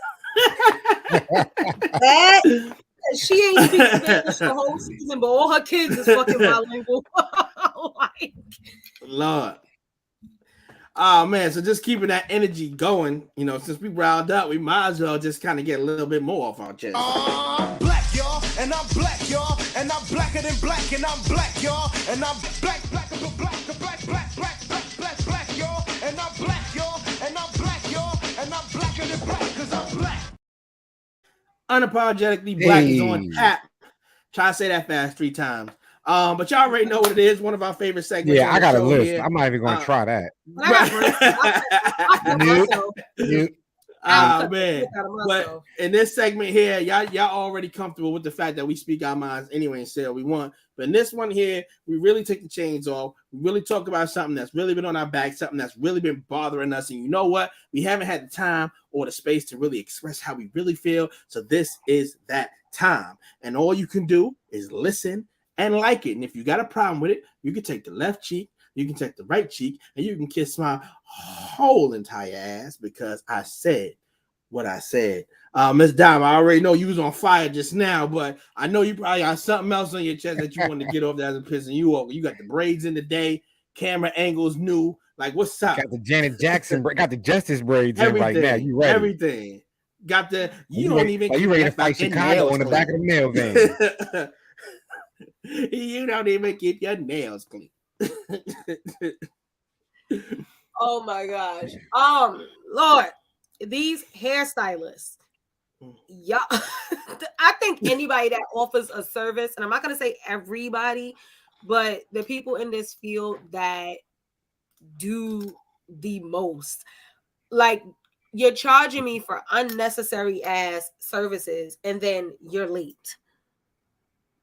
That she ain't speaking Spanish the whole season, but all her kids is fucking bilingual. Like, Lord. Oh man, so just keeping that energy going, you know, since we riled up, we might as well just kind of get a little bit more off our chest. I'm black, y'all, and I'm black, y'all, and I'm blacker than black, and I'm black, y'all, and I'm black, black, black, black, black, black, black, black, black, y'all, and I'm black, y'all, and I'm black, y'all, and I'm blacker than black, cause I'm black. Unapologetically black is on tap. Try to say that fast 3 times. But y'all already know what it is. One of our favorite segments. Yeah, I got a list. Here. I'm not even going to try that. Man. But in this segment here, y'all already comfortable with the fact that we speak our minds anyway and say what we want. But in this one here, we really take the chains off. We really talk about something that's really been on our back, something that's really been bothering us. And you know what? We haven't had the time or the space to really express how we really feel. So this is that time. And all you can do is listen and like it. And if you got a problem with it, you can take the left cheek, you can take the right cheek, and you can kiss my whole entire ass because I said what I said. Miss Dime, I already know you was on fire just now, but I know you probably got something else on your chest that you want to get off that's pissing you off. You got the braids in the day, camera angles new. Like, what's up? Got the Janet Jackson, got the Justice braids in right now. You ready? Everything. Got the, you don't ready, even. Are you ready to fight Chicago in the back of the mail van? You don't even keep your nails clean. Oh my gosh. Lord, these hairstylists. Yeah. I think anybody that offers a service, and I'm not gonna say everybody, but the people in this field that do the most, like, you're charging me for unnecessary ass services and then you're late.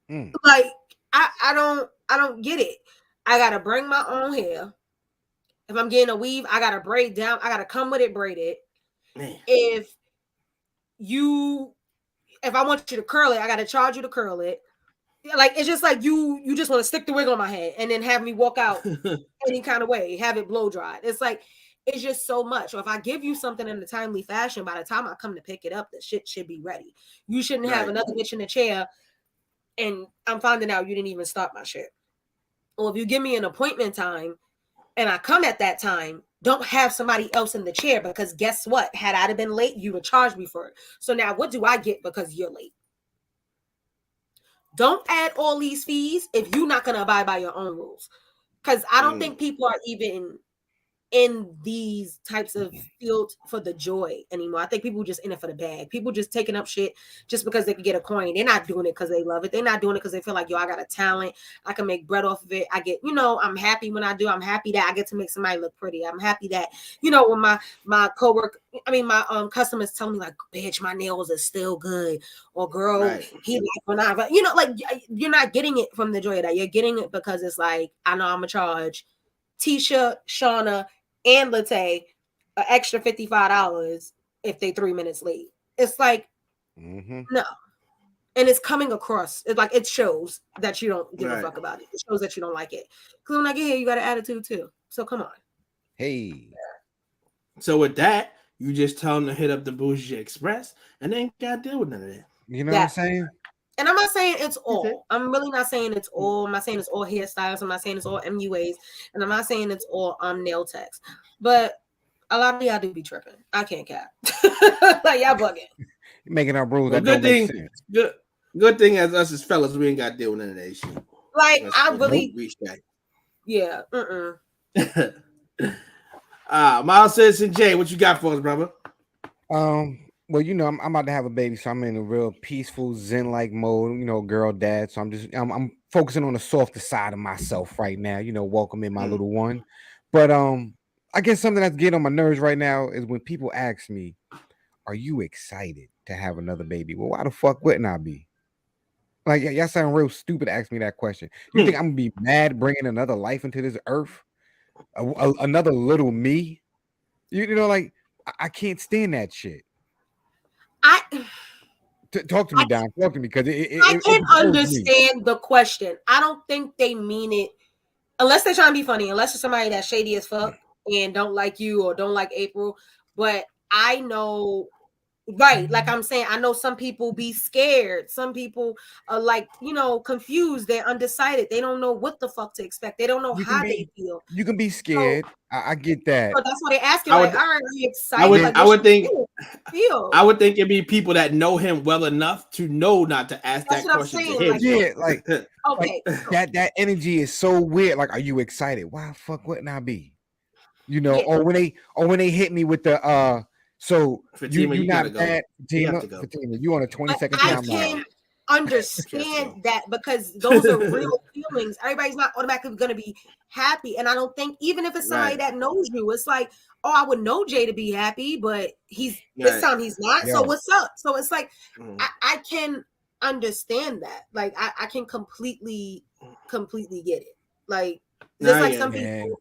Like, I don't get it. I gotta bring my own hair. If I'm getting a weave, I gotta braid down. I gotta come with it braided. Man. If I want you to curl it, I gotta charge you to curl it. Like, it's just like you just want to stick the wig on my head and then have me walk out any kind of way, have it blow dried. It's like, it's just so much. Or if I give you something in a timely fashion, by the time I come to pick it up, the shit should be ready. You shouldn't have another bitch in the chair and I'm finding out you didn't even start my shit. Or if you give me an appointment time and I come at that time, don't have somebody else in the chair, because guess what? Had I been late, you would charge me for it. So now what do I get because you're late? Don't add all these fees if you're not going to abide by your own rules. Because I don't think people are even in these types of fields for the joy anymore. I think people just in it for the bag. People just taking up shit just because they can get a coin. They're not doing it because they love it. They're not doing it because they feel like, yo, I got a talent. I can make bread off of it. I get, I'm happy when I do. I'm happy that I get to make somebody look pretty. I'm happy that, when my coworker, my customers tell me like, bitch, my nails are still good. Or girl, he like when I, like, you're not getting it from the joy of that. You're getting it because it's like, I know I'm gonna charge Tisha, Shauna, and Latte an extra $55 if they 3 minutes late. It's like, no. And it's coming across. It's like, it shows that you don't give a fuck about it. It shows that you don't like it. Because when I get here, you got an attitude too. So come on. Hey. So with that, you just tell them to hit up the Bougie Express and they ain't got to deal with none of that. You know what I'm saying? And I'm not saying it's all. I'm really not saying it's all. I'm not saying it's all hairstyles. I'm not saying it's all MUAs. And I'm not saying it's all nail techs. But a lot of y'all do be tripping. I can't cap. Like, y'all bugging. You're making up rules that don't make sense. Good thing as us as fellas, we ain't got to deal with none of that shit. Like, I really... Yeah. Miles Citizen J, what you got for us, brother? Well, I'm about to have a baby, so I'm in a real peaceful Zen-like mode. Girl dad. So I'm focusing on the softer side of myself right now. Welcoming my little one. But I guess something that's getting on my nerves right now is when people ask me, "Are you excited to have another baby?" Well, why the fuck wouldn't I be? Like, y'all sound real stupid to ask me that question. You think I'm gonna be mad bringing another life into this earth? Another little me? Like I can't stand that shit. Talk to me, Don. Talk to me, because I can understand the question. I don't think they mean it unless they're trying to be funny. Unless you're somebody that's shady as fuck and don't like you or don't like April. But I know, right? Like I'm saying, I know some people be scared. Some people are like, confused. They're undecided. They don't know what the fuck to expect. They don't know how they feel. You can be scared. So, I get that. So that's why they ask you, all right, are you excited? I would think it'd be people that know him well enough to know not to ask that question to him. Okay. That energy is so weird. Like, are you excited? Why the fuck wouldn't I be? Or when they hit me with the so Fatima, you not bad, Fatima, you on a 20-second timeline. I can understand that because those are real feelings. Everybody's not automatically going to be happy, and I don't think even if it's somebody that knows you, it's like, oh, I would know Jay to be happy, but this time he's not. So what's up? So it's like I can understand that. Like I can completely get it. Like just like some people.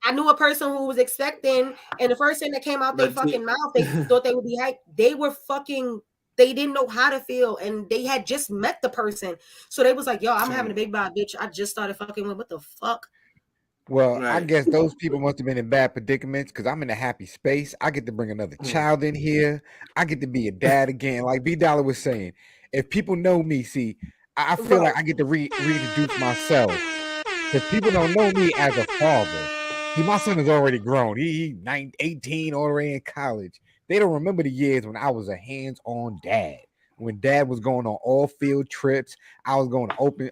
I knew a person who was expecting, and the first thing that came out their fucking mouth, they thought they would be hyped. They didn't know how to feel, and they had just met the person. So they was like, yo, I'm having a baby by a bitch I just started fucking with. What the fuck? Well, I guess those people must have been in bad predicaments because I'm in a happy space. I get to bring another child in here. I get to be a dad again. Like B Dollar was saying, if people know me, see, I feel like I get to reintroduce myself because people don't know me as a father. See, my son is already grown. He's 18, already in college. They don't remember the years when I was a hands-on dad. When dad was going on all field trips, I was going to open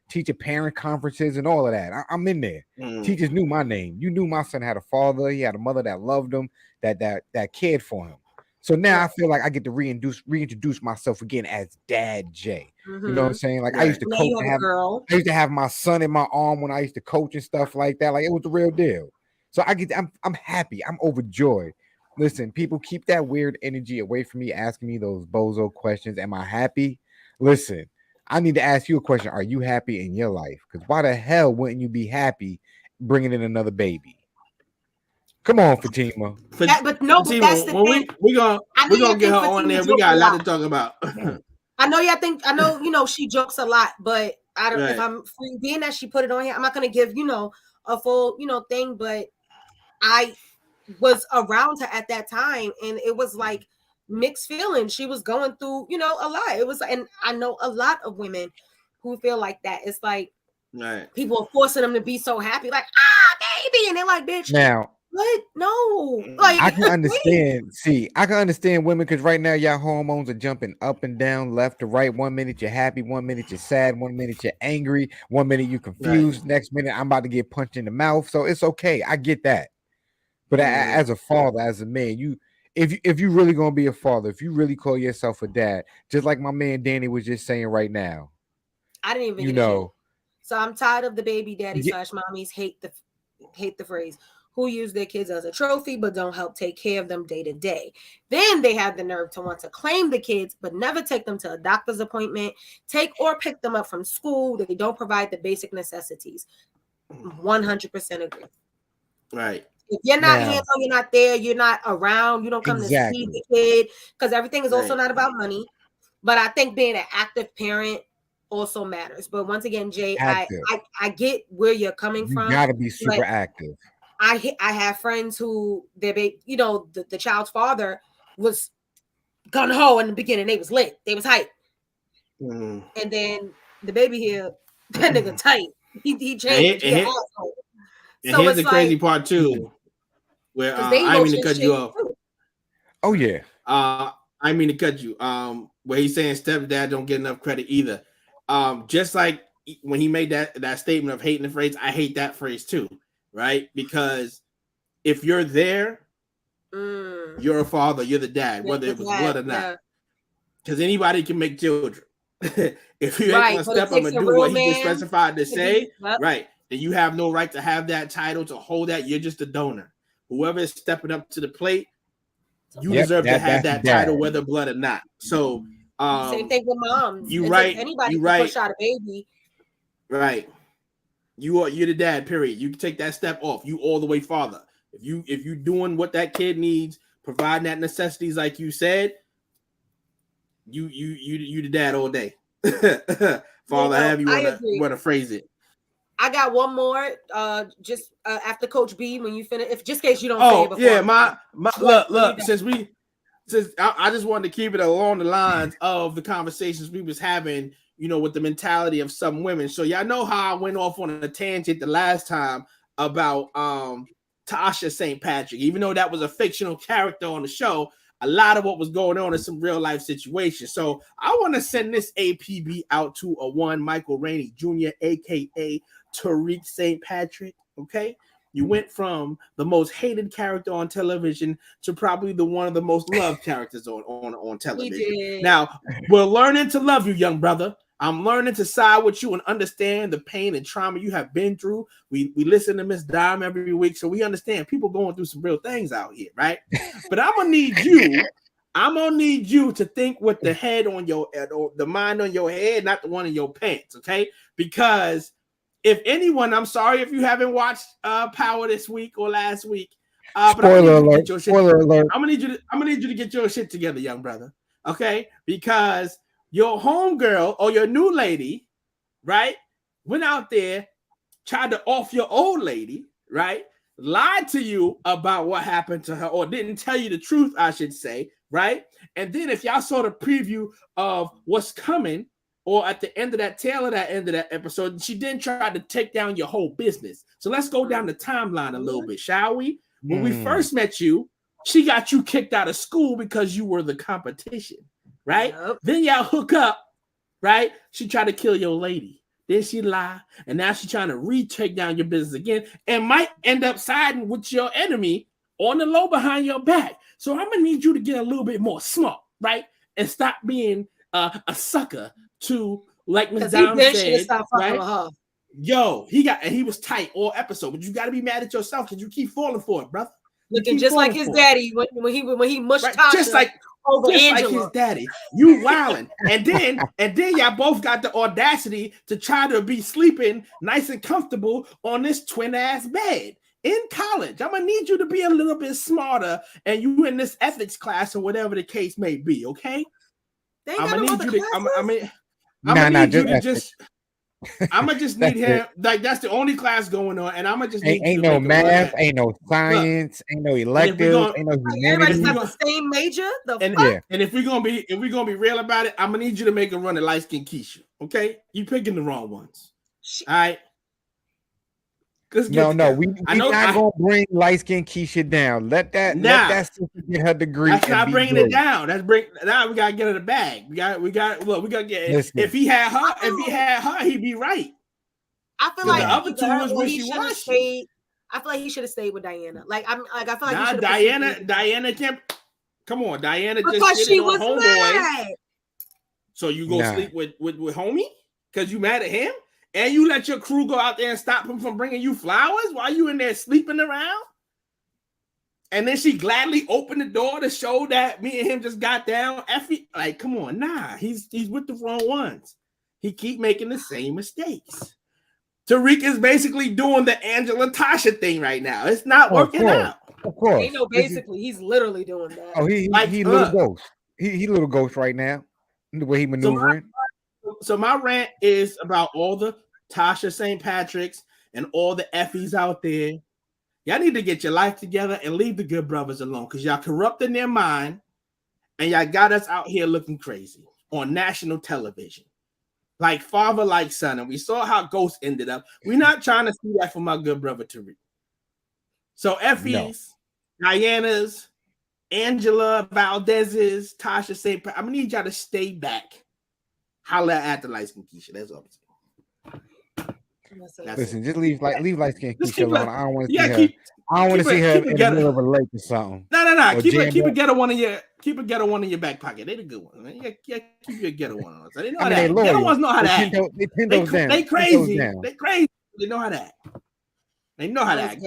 teacher parent conferences and all of that. I'm in there. Teachers knew my name. You knew my son had a father. He had a mother that loved him, that cared for him. So now I feel like I get to reintroduce myself again as Dad J. You know what I'm saying? Like I used to coach I used to have my son in my arm when I used to coach and stuff like that. Like it was the real deal. So I'm happy. I'm overjoyed. Listen, people, keep that weird energy away from me asking me those bozo questions. Am I happy? Listen, I need to ask you a question. Are you happy in your life? Because why the hell wouldn't you be happy bringing in another baby? Come on, Fatima. But no, Fatima, that's the thing. We're gonna get her on there. We got a lot to talk about. I know, she jokes a lot, but I don't. If I'm free, being that she put it on here, I'm not gonna give a full thing. But I was around her at that time, and it was like mixed feelings. She was going through a lot. It was, and I know a lot of women who feel like that. It's like people are forcing them to be so happy, like baby, and they're like, bitch, now. What? No. Like I can understand. See, I can understand women because right now y'all hormones are jumping up and down, left to right. 1 minute you're happy, 1 minute you're sad, 1 minute you're angry, 1 minute you're confused. Next minute I'm about to get punched in the mouth. So it's okay. I get that. But as a father, as a man, if you really gonna be a father, if you really call yourself a dad, just like my man Danny was just saying right now. I didn't even So I'm tired of the baby daddy / mommies hate the phrase. Who use their kids as a trophy but don't help take care of them day to day. Then they have the nerve to want to claim the kids but never take them to a doctor's appointment, take or pick them up from school. They don't provide the basic necessities. 100% agree. Right. If you're not hands-on, you're not there, you're not around, you don't come to see the kid, because everything is also not about money. But I think being an active parent also matters. But once again, Jay, I get where you're coming from. You gotta be super active. I have friends who the child's father was gung ho in the beginning. They was lit. They was hype. And then the baby here, that nigga tight. He changed. And here's the crazy part too, where I mean to cut you off. Oh yeah. I mean to cut you. Where he's saying stepdad don't get enough credit either. Just like when he made that statement of hating the phrase, I hate that phrase too. Right? Because if you're there You're a father, you're the dad, whether it was blood or not. Because anybody can make children. If you ain't gonna step up and do what he just specified to say, right, then you have no right to have that title, to hold that. You're just a donor. Whoever is stepping up to the plate, you deserve to have that title, whether blood or not. So same thing with moms. You right. Anybody You can right. push out a baby. Right. You're the dad, period. You can take that step off. You all the way father. If you doing what that kid needs, providing that necessities like you said, you the dad all day. Father, however you want to phrase it. I got one more. Just after Coach B, when you finish, if just in case you don't say it before. Yeah, my look. Since I just wanted to keep it along the lines of the conversations we was having, with the mentality of some women. So y'all know how I went off on a tangent the last time about Tasha St. Patrick. Even though that was a fictional character on the show, a lot of what was going on is some real life situations. So I want to send this APB out to a one Michael Rainey Jr., aka Tariq St. Patrick. Okay. You went from the most hated character on television to probably one of the most loved characters on television. Now, we're learning to love you, young brother. I'm learning to side with you and understand the pain and trauma you have been through. We listen to Miss Dime every week, so we understand people going through some real things out here, right? But I'm gonna need you to think with the head on your, or the mind on your head, not the one in your pants, okay? Because if anyone, I'm sorry if you haven't watched Power this week or last week. Spoiler alert! Spoiler alert! I'm gonna need you to get your shit together, young brother. Okay, because your homegirl or your new lady, right, went out there, tried to off your old lady, right, lied to you about what happened to her, or didn't tell you the truth, I should say, right? And then if y'all saw the preview of what's coming, or at the end of that tail of that end of that episode, she then tried to take down your whole business. So let's go down the timeline a little bit, shall we? When we first met you, she got you kicked out of school because you were the competition, right? Yep. Then y'all hook up, right? She tried to kill your lady. Then she lied, and now she's trying to retake down your business again, and might end up siding with your enemy on the low behind your back. So I'm gonna need you to get a little bit more smart, right? And stop being a sucker to, like Ms. Dom said, right? Yo, he was tight all episode, but you got to be mad at yourself because you keep falling for it, brother. Looking just like his daddy when he mushed Tasha just like his daddy. You wilding, and then y'all both got the audacity to try to be sleeping nice and comfortable on this twin ass bed in college. I'm gonna need you to be a little bit smarter, and you in this ethics class or whatever the case may be. Okay, I'm gonna need you to. I'm gonna just need him. Like that's the only class going on, and I'm gonna just need ain't no math, ain't no science, ain't no electives, ain't no humanities. Everybody's got the same major. And if we're gonna be real about it, I'm gonna need you to make a run at light skin Keisha. Okay, you picking the wrong ones. All right. No, we not gonna bring light skin Keisha down. Let that sister get her degree. That's not bringing it down. Now we gotta get her the bag. We gotta get. Listen, if he had her, he'd be right. I feel like the other two was wishy-washy. I feel like he should have stayed with Diana. I feel like Diana can't. Come on, Diana because just she was mad. So you go sleep with homie because you mad at him? And you let your crew go out there and stop him from bringing you flowers while you in there sleeping around? And then she gladly opened the door to show that me and him just got down. Effie, like, come on, nah, he's with the wrong ones. He keep making the same mistakes. Tariq is basically doing the Angela Tasha thing right now. It's not working out. Of course. Ain't no basically, he's literally doing that. Oh, he little ghost. He little ghost right now. The way he maneuvering. So my rant is about all the Tasha St. Patrick's and all the Effies out there. Y'all need to get your life together and leave the good brothers alone because y'all corrupting their mind and y'all got us out here looking crazy on national television. Like father, like son. And we saw how Ghost ended up. We're not trying to see that for my good brother Tariq. So Effie's, Diana's, Angela Valdez's, Tasha St. Patrick. I'm going to need y'all to stay back. Holla at the light skin Keisha. That's all I'm saying. Listen, just leave light skin Keisha alone. I don't want to see her. I don't want to see her in the middle of a lake or something. No. Keep a ghetto one in your back pocket. They the good one. Man. Yeah, keep your ghetto one on. So they know how to act. Ghetto ones know how to act. They crazy. They crazy. They know how to act. They know how to act.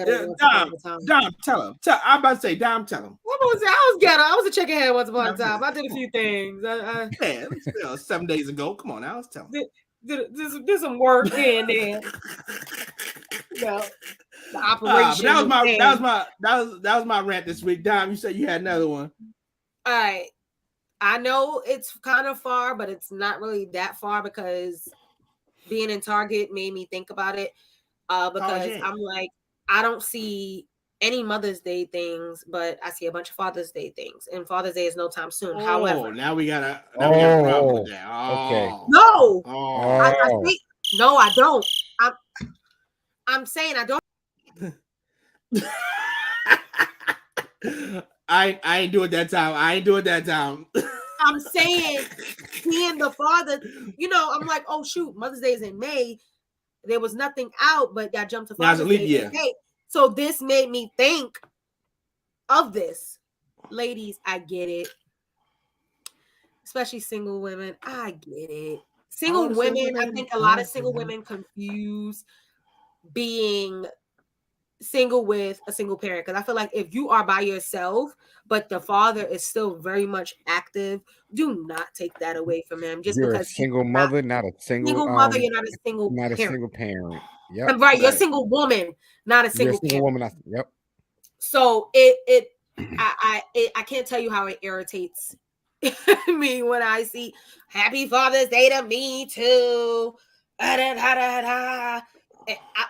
Dom, tell him. I'm about to say, Dom, tell him. I was ghetto. I was a chickenhead once upon a time. I did a few things. Yeah, 7 days ago. Come on now, let's tell him. Did some work here and there. The operation. That was my rant this week. Dom, you said you had another one. All right. I know it's kind of far, but it's not really that far because being in Target made me think about it. Because I'm like, I don't see any Mother's Day things, but I see a bunch of Father's Day things, and Father's Day is no time soon. However, now we got a problem with that. Okay. No, I don't. I'm saying I don't. I ain't do it that time. I'm saying being the father, I'm like, oh shoot, Mother's Day is in May. There was nothing out, but I jumped to Father's Day. Okay. So this made me think of this. Ladies, I get it. Especially single women. I get it. Single women, I think a lot of single women confuse being single with a single parent. Because I feel like if you are by yourself, but the father is still very much active, do not take that away from him. Just you're because a single mother, not a single mother, you're not a single parent. A single parent. Yep. Right, you're a single woman, not a single parent. Woman. Yep. So I can't tell you how it irritates me when I see Happy Father's Day to me too. I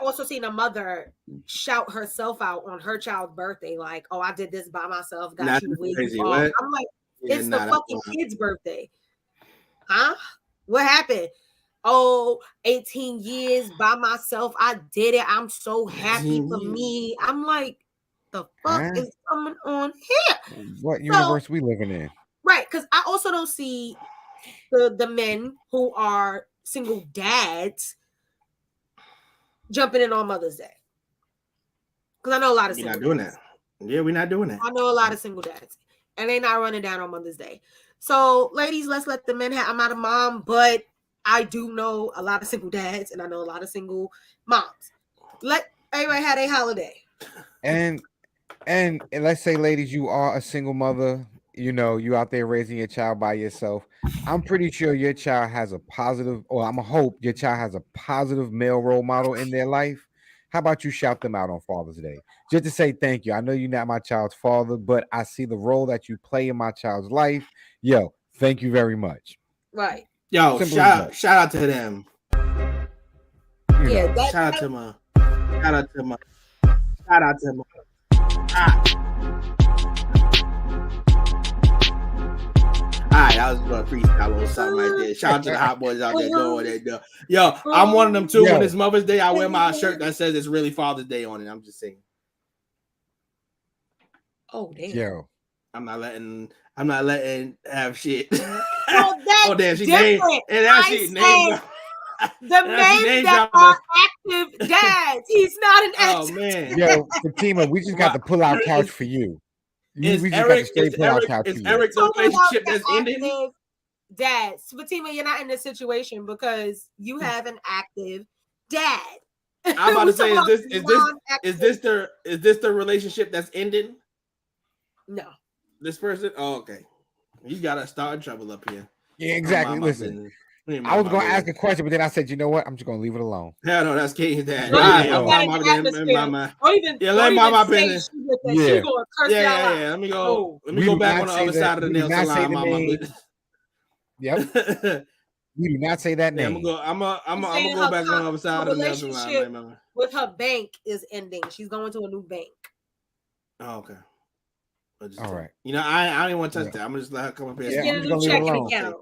also seen a mother shout herself out on her child's birthday, like, "Oh, I did this by myself." Got you crazy. I'm like, it's the fucking kid's birthday, huh? What happened? Oh, 18 years by myself. I did it. I'm so happy for me. I'm like, the fuck is coming on here? What universe we living in? Right, because I also don't see the men who are single dads jumping in on Mother's Day. Because I know a lot of single dads. We're not doing that. Yeah, we're not doing that. I know a lot of single dads. And they're not running down on Mother's Day. So, ladies, let's let the men have. I'm not a mom, but I do know a lot of single dads, and I know a lot of single moms. Let everybody have a holiday. And let's say, ladies, you are a single mother. You out there raising your child by yourself. I'm pretty sure your child has a positive, or I'm gonna hope your child has a positive male role model in their life. How about you shout them out on Father's Day? Just to say thank you. I know you're not my child's father, but I see the role that you play in my child's life. Yo, thank you very much. Right. Yo, shout out to them. Yeah, shout out to my. All right, I was going to freestyle a little something like that. Shout out to the hot boys out there doing it. Yo, I'm one of them too. When it's Mother's Day, I wear my shirt that says it's really Father's Day on it. I'm just saying. Oh damn. Yo, I'm not letting have shit. Oh damn, she named. And that shit named. The men that are active dads. He's not an active. Oh man. Yo, Fatima, we just got to pull out couch for you. Is Eric the relationship that's ending? Dad, Fatima, you're not in this situation because you have an active dad. I'm about to say, is this the relationship that's ending? No. This person? Oh, okay. You gotta start trouble up here. Yeah, exactly. Listen, I was gonna ask a question, but then I said, you know what? I'm just gonna leave it alone. Hell no, that's Katie's dad. Let mama business. Yeah. Let me go back on the other side of the nail salon. Yep. We do not say that name. I'm gonna go back on the other side of the nail salon. With her bank is ending. She's going to a new bank. Oh, okay. All right. I don't even want to touch that. I'm gonna just let her come up here. Yeah, I'm just gonna leave it alone.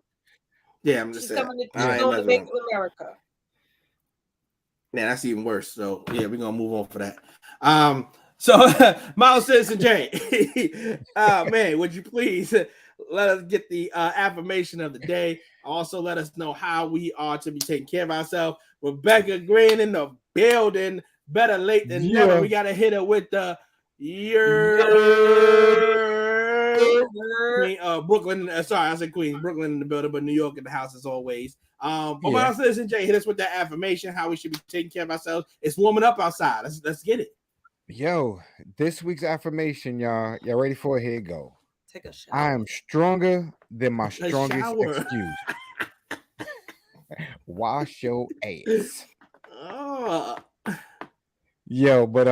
Yeah, I'm just saying. She's going to Bank of America. Man, that's even worse. So yeah, we're gonna move on for that. So Miles Citizen J, man, would you please let us get the affirmation of the day? Also, let us know how we are to be taking care of ourselves. Rebecca Green in the building. Better late than never. We gotta hit it with the Queen, Brooklyn. Sorry, I said Queens. Brooklyn in the building, but New York in the house as always. My citizen Jay, hit us with that affirmation. How we should be taking care of ourselves. It's warming up outside. Let's get it. Yo, this week's affirmation, y'all. Y'all ready for it? Here you go. Take a shower. I am stronger than my strongest excuse. Wash your ass. Yo, but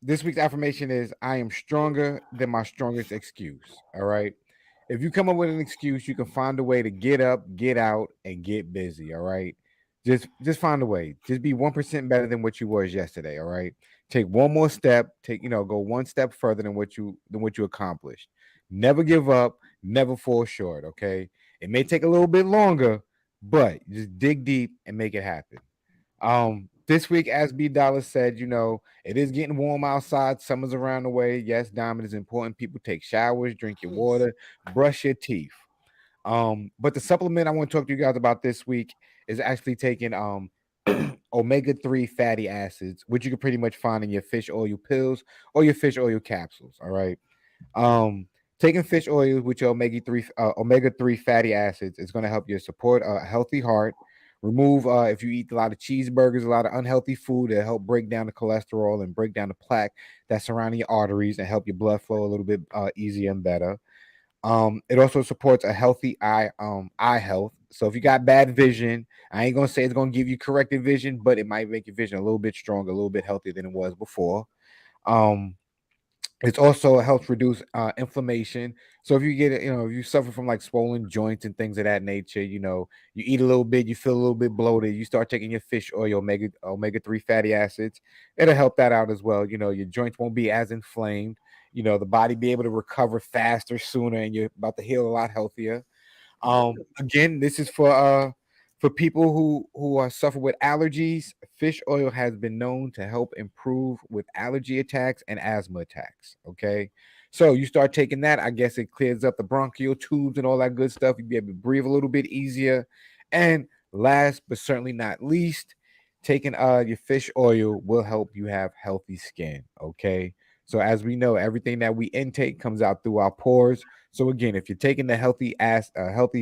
this week's affirmation is I am stronger than my strongest excuse. All right. If you come up with an excuse, you can find a way to get up, get out, and get busy. All right. Just find a way. Just be 1% better than what you was yesterday. All right. Take one more step. Go one step further than what you accomplished. Never give up. Never fall short. Okay. It may take a little bit longer, but just dig deep and make it happen. This week, as B Dollar said, it is getting warm outside. Summer's around the way. Yes, Diamond is important. People take showers, drink your water, brush your teeth. But the supplement I want to talk to you guys about this week is actually taking omega-3 fatty acids, which you can pretty much find in your fish oil pills or your fish oil capsules. All right. Taking fish oil with your omega-3 fatty acids is going to help you support a healthy heart. Remove if you eat a lot of cheeseburgers, a lot of unhealthy food, to help break down the cholesterol and break down the plaque that's surrounding your arteries and help your blood flow a little bit easier and better. It also supports a healthy eye health. So if you got bad vision, I ain't gonna say it's gonna give you corrected vision, but it might make your vision a little bit stronger, a little bit healthier than it was before. It also helps reduce inflammation. So if you get if you suffer from like swollen joints and things of that nature, you eat a little bit, you feel a little bit bloated, you start taking your fish oil, omega-3 fatty acids, it'll help that out as well. Your joints won't be as inflamed. The body be able to recover faster, sooner, and you're about to heal a lot healthier. Again, this is for people who are suffer with allergies. Fish oil has been known to help improve with allergy attacks and asthma attacks. Okay, so you start taking that, I guess it clears up the bronchial tubes and all that good stuff. You'll be able to breathe a little bit easier. And last but certainly not least, taking your fish oil will help you have healthy skin. Okay. So as we know, everything that we intake comes out through our pores. So again, if you're taking the healthy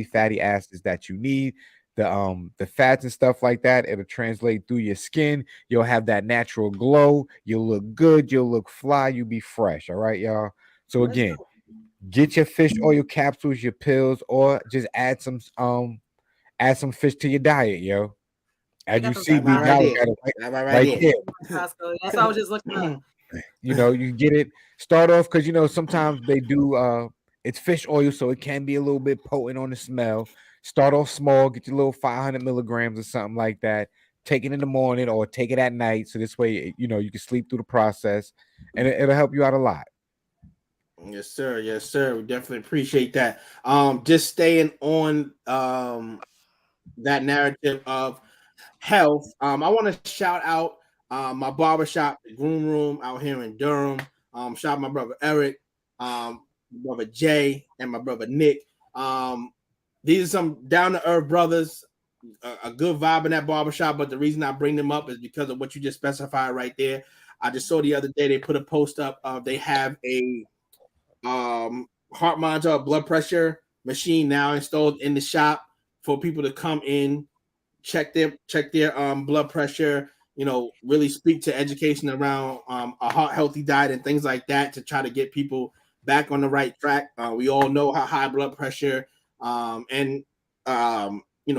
fatty acids that you need, the fats and stuff like that, it'll translate through your skin. You'll have that natural glow. You'll look good. You'll look fly. You'll be fresh. All right, y'all. So again, get your fish oil capsules, your pills, or just add some fish to your diet, yo. As you see, we got it right there. That's what I was just looking at. You get it. Start off because sometimes they do it's fish oil, so it can be a little bit potent on the smell. Start off small, get your little 500 milligrams or something like that. Take it in the morning or take it at night, so this way you can sleep through the process, and it'll help you out a lot. Yes, sir. Yes, sir. We definitely appreciate that. Just staying on that narrative of health. I want to shout out my barbershop, the Groom Room out here in Durham. Shout out my brother Eric, my brother Jay, and my brother Nick. These are some down-to-earth brothers, a good vibe in that barbershop, but the reason I bring them up is because of what you just specified right there. I just saw the other day they put a post up. They have a heart monitor, blood pressure machine now installed in the shop for people to come in, check their blood pressure, really speak to education around a heart healthy diet and things like that to try to get people back on the right track. We all know how high blood pressure and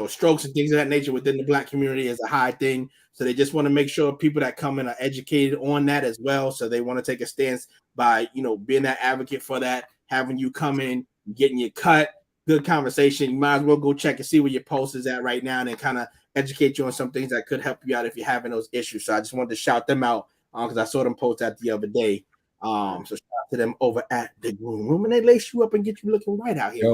strokes and things of that nature within the Black community is a high thing. So they just want to make sure people that come in are educated on that as well. So they want to take a stance by, being that advocate for that, having you come in, getting your cut, good conversation. You might as well go check and see where your pulse is at right now and then kind of educate you on some things that could help you out if you're having those issues. So I just wanted to shout them out because I saw them post that the other day. So shout out to them over at the Groom Room, and they lace you up and get you looking right out here.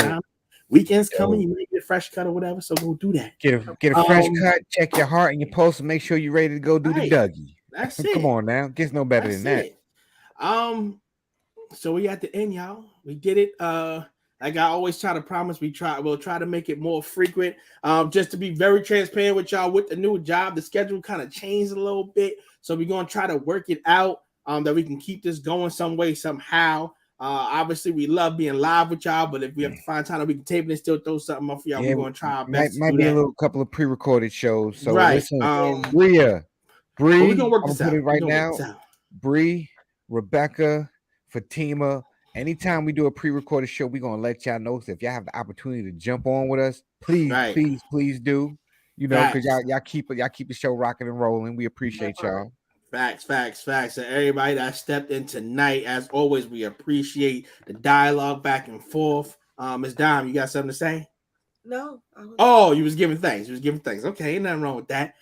Weekends coming, you may get a fresh cut or whatever, so go do that. Get a fresh cut, check your heart and your pulse, and make sure you're ready to go do the Dougie. That's it. Come on now, gets no better than that. So we at the end, y'all. We did it. Like I always try to promise, we'll try to make it more frequent. Just to be very transparent with y'all, with the new job, the schedule kind of changed a little bit. So we're gonna try to work it out that we can keep this going some way, somehow. Obviously, we love being live with y'all, but if we have to find time that we can tape it and still throw something up for y'all, we're gonna try our best. Might to do be that. a little couple of pre-recorded shows. So right. listen, Bree, we're gonna work I'm this gonna out. put it right now. Bree, Rebecca, Fatima. Anytime we do a pre-recorded show, we're gonna let y'all know. So if y'all have the opportunity to jump on with us, please do. You know, because y'all keep the show rocking and rolling. We appreciate y'all. Facts. And everybody that stepped in tonight, as always, we appreciate the dialogue back and forth. Ms. Dime, you got something to say? No. You was giving thanks. Okay, ain't nothing wrong with that.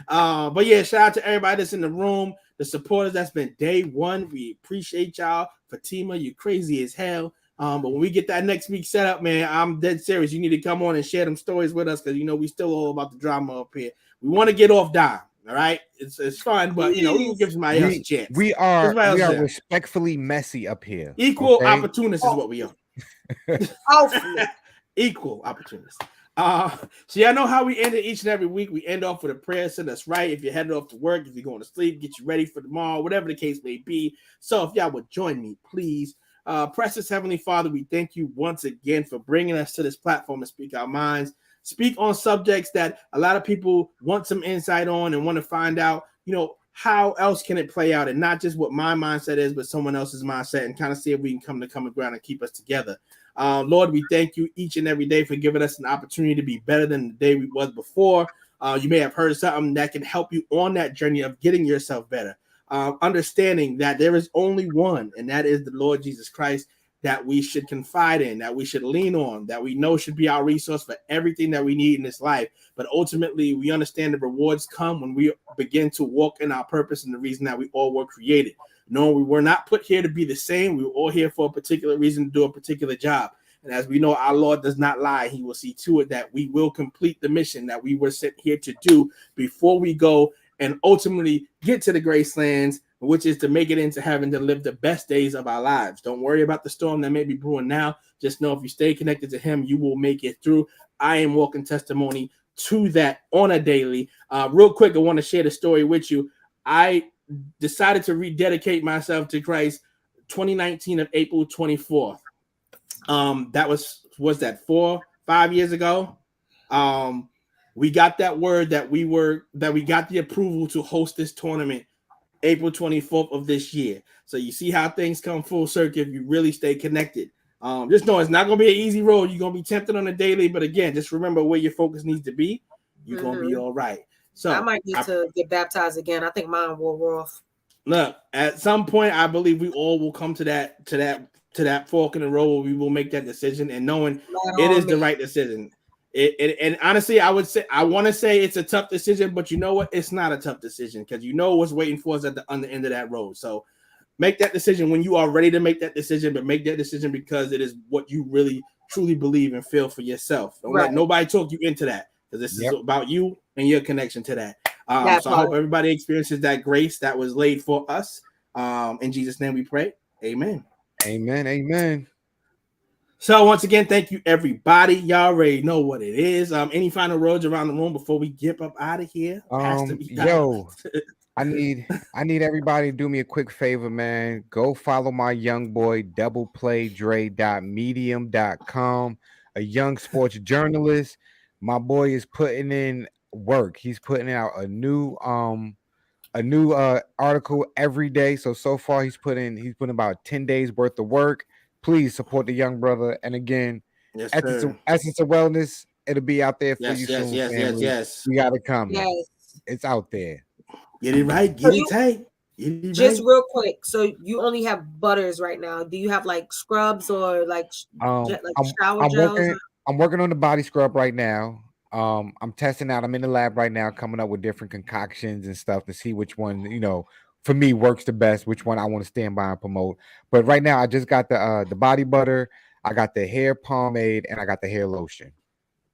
But yeah, shout out to everybody that's in the room, the supporters that's been day one. We appreciate y'all. Fatima, you crazy as hell. But when we get that next week set up, man, I'm dead serious. You need to come on and share them stories with us because we still all about the drama up here. We want to get off Dime. All right, it's fun, but we will give somebody else a chance. We are respectfully messy up here. Equal opportunists is what we are. Equal opportunists. So y'all know how we end it each and every week. We end off with a prayer. Send us right. If you're headed off to work, if you're going to sleep, get you ready for tomorrow, whatever the case may be. So if y'all would join me, please. Precious Heavenly Father, we thank you once again for bringing us to this platform to speak our minds, speak on subjects that a lot of people want some insight on and want to find out, how else can it play out, and not just what my mindset is, but someone else's mindset, and kind of see if we can come to common ground and keep us together. Lord, we thank you each and every day for giving us an opportunity to be better than the day we was before. You may have heard something that can help you on that journey of getting yourself better. Understanding that there is only one, and that is the Lord Jesus Christ, that we should confide in, that we should lean on, that we know should be our resource for everything that we need in this life. But ultimately, we understand the rewards come when we begin to walk in our purpose and the reason that we all were created. No, we were not put here to be the same. We were all here for a particular reason to do a particular job. And as we know, our Lord does not lie. He will see to it that we will complete the mission that we were sent here to do before we go and ultimately get to the gracelands, which is to make it into heaven, to live the best days of our lives. Don't worry about the storm that may be brewing now. Just know if you stay connected to him, you will make it through. I am walking testimony to that on a daily. Real quick, I want to share the story with you. I decided to rededicate myself to Christ 2019 of April 24th. That was that 4-5 years ago. We got that word that we got the approval to host this tournament April 24th of this year. So you see how things come full circle if you really stay connected. Just know it's not going to be an easy road. You're going to be tempted on a daily, but again, just remember where your focus needs to be. You're going to be all right. So I might need to get baptized again. I think mine wore off. Look, at some point, I believe we all will come to that fork in the road where we will make that decision, and knowing it is the right decision. And honestly, I want to say it's a tough decision, but you know what? It's not a tough decision because you know what's waiting for us on the end of that road. So make that decision when you are ready to make that decision, but make that decision because it is what you really truly believe and feel for yourself. Don't let nobody talk you into that, because this is about you and your connection to that. So I hope everybody experiences that grace that was laid for us. In Jesus' name we pray. Amen. Amen. So once again, thank you, everybody. Y'all already know what it is. Any final words around the room before we get up out of here? I need everybody to do me a quick favor, man. Go follow my young boy, doubleplaydre.medium.com, a young sports journalist. My boy is putting in work. He's putting out a new article every day. So far he's putting about 10 days worth of work. Please support the young brother. And again, Essence of Wellness, it'll be out there for you soon. Yes. You gotta come. Yes. It's out there. Get it right. Get it tight. Just real quick. So you only have butters right now. Do you have like scrubs or like shower gels? I'm working on the body scrub right now. I'm testing out. I'm in the lab right now, coming up with different concoctions and stuff to see which one, for me works the best, which one I want to stand by and promote. But right now, I just got the body butter, I got the hair pomade, and I got the hair lotion.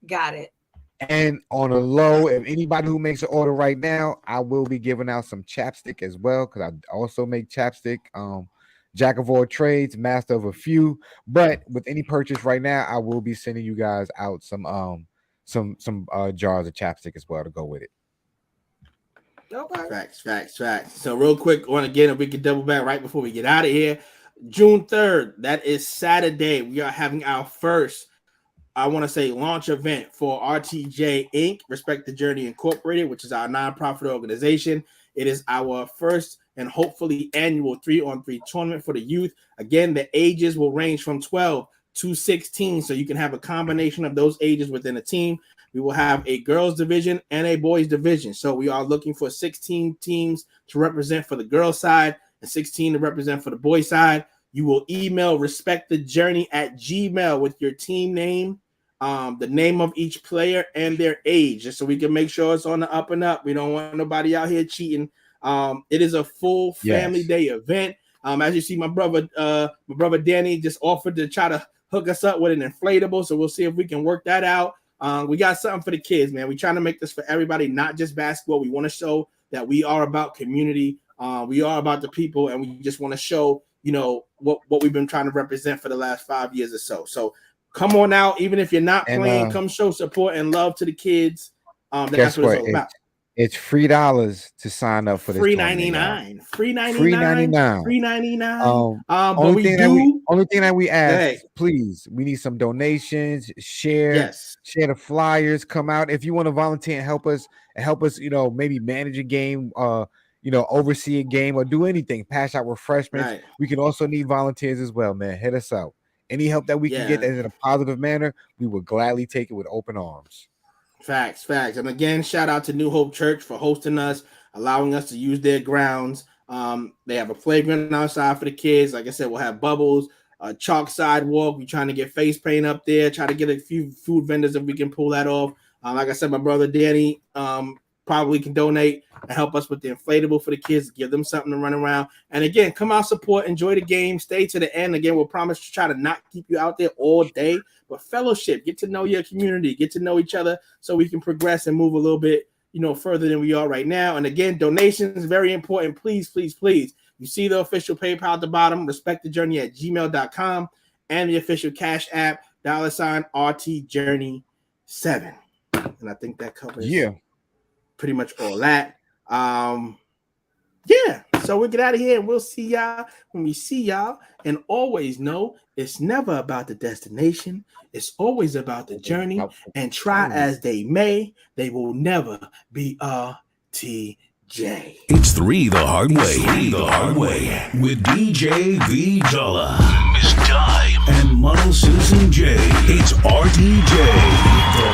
Got it. And on a low, if anybody who makes an order right now, I will be giving out some chapstick as well, because I also make chapstick. jack of all trades, master of a few. But with any purchase right now, I will be sending you guys out some jars of chapstick as well to go with it. Okay. Facts. So real quick, again, if we can double back right before we get out of here, June 3rd, that is Saturday. We are having our first, I want to say, launch event for RTJ Inc., Respect the Journey Incorporated, which is our nonprofit organization. It is our first and hopefully annual 3-on-3 tournament for the youth. Again, the ages will range from 12 to 16, so you can have a combination of those ages within a team. We will have a girls division and a boys division. So we are looking for 16 teams to represent for the girls side and 16 to represent for the boys side. You will email respectthejourney@gmail with your team name, the name of each player and their age, just so we can make sure it's on the up and up. We don't want nobody out here cheating. It is a full family day event. As you see, my brother Danny just offered to try to hook us up with an inflatable, so we'll see if we can work that out. We got something for the kids, man. We're trying to make this for everybody, not just basketball. We want to show that we are about community. We are about the people, and we just want to show, what we've been trying to represent for the last 5 years or so. So come on out, even if you're not playing, come show support and love to the kids. That's what it's all about. It's $3 to sign up for this. $3.99. $3.99. Only thing that we ask, please, we need some donations. Share the flyers. Come out if you want to volunteer and help us. Maybe manage a game. Oversee a game or do anything. Pass out refreshments. Right. We can also need volunteers as well, man. Hit us out. Any help that we can get in a positive manner, we will gladly take it with open arms. Facts. And again, shout out to New Hope Church for hosting us, allowing us to use their grounds. They have a playground outside for the kids. Like I said, we'll have bubbles, a chalk sidewalk. We're trying to get face paint up there, try to get a few food vendors if we can pull that off. Like I said, my brother Danny probably can donate and help us with the inflatable for the kids, give them something to run around. And again, come out, support, enjoy the game, stay to the end. Again, we'll promise to try to not keep you out there all day, but fellowship, get to know your community, get to know each other so we can progress and move a little bit, further than we are right now. And again, donations, very important. Please. You see the official PayPal at the bottom, respectthejourney@gmail.com, and the official Cash App, $RTJourney7. And I think that covers pretty much all that. So we'll get out of here and we'll see y'all when we see y'all. And always know it's never about the destination. It's always about the journey. And try as they may, they will never be RTJ. It's 3 the hard way. 3 the hard way with DJ V Dollar, Miss Dime, and Model Susan J. It's RTJ the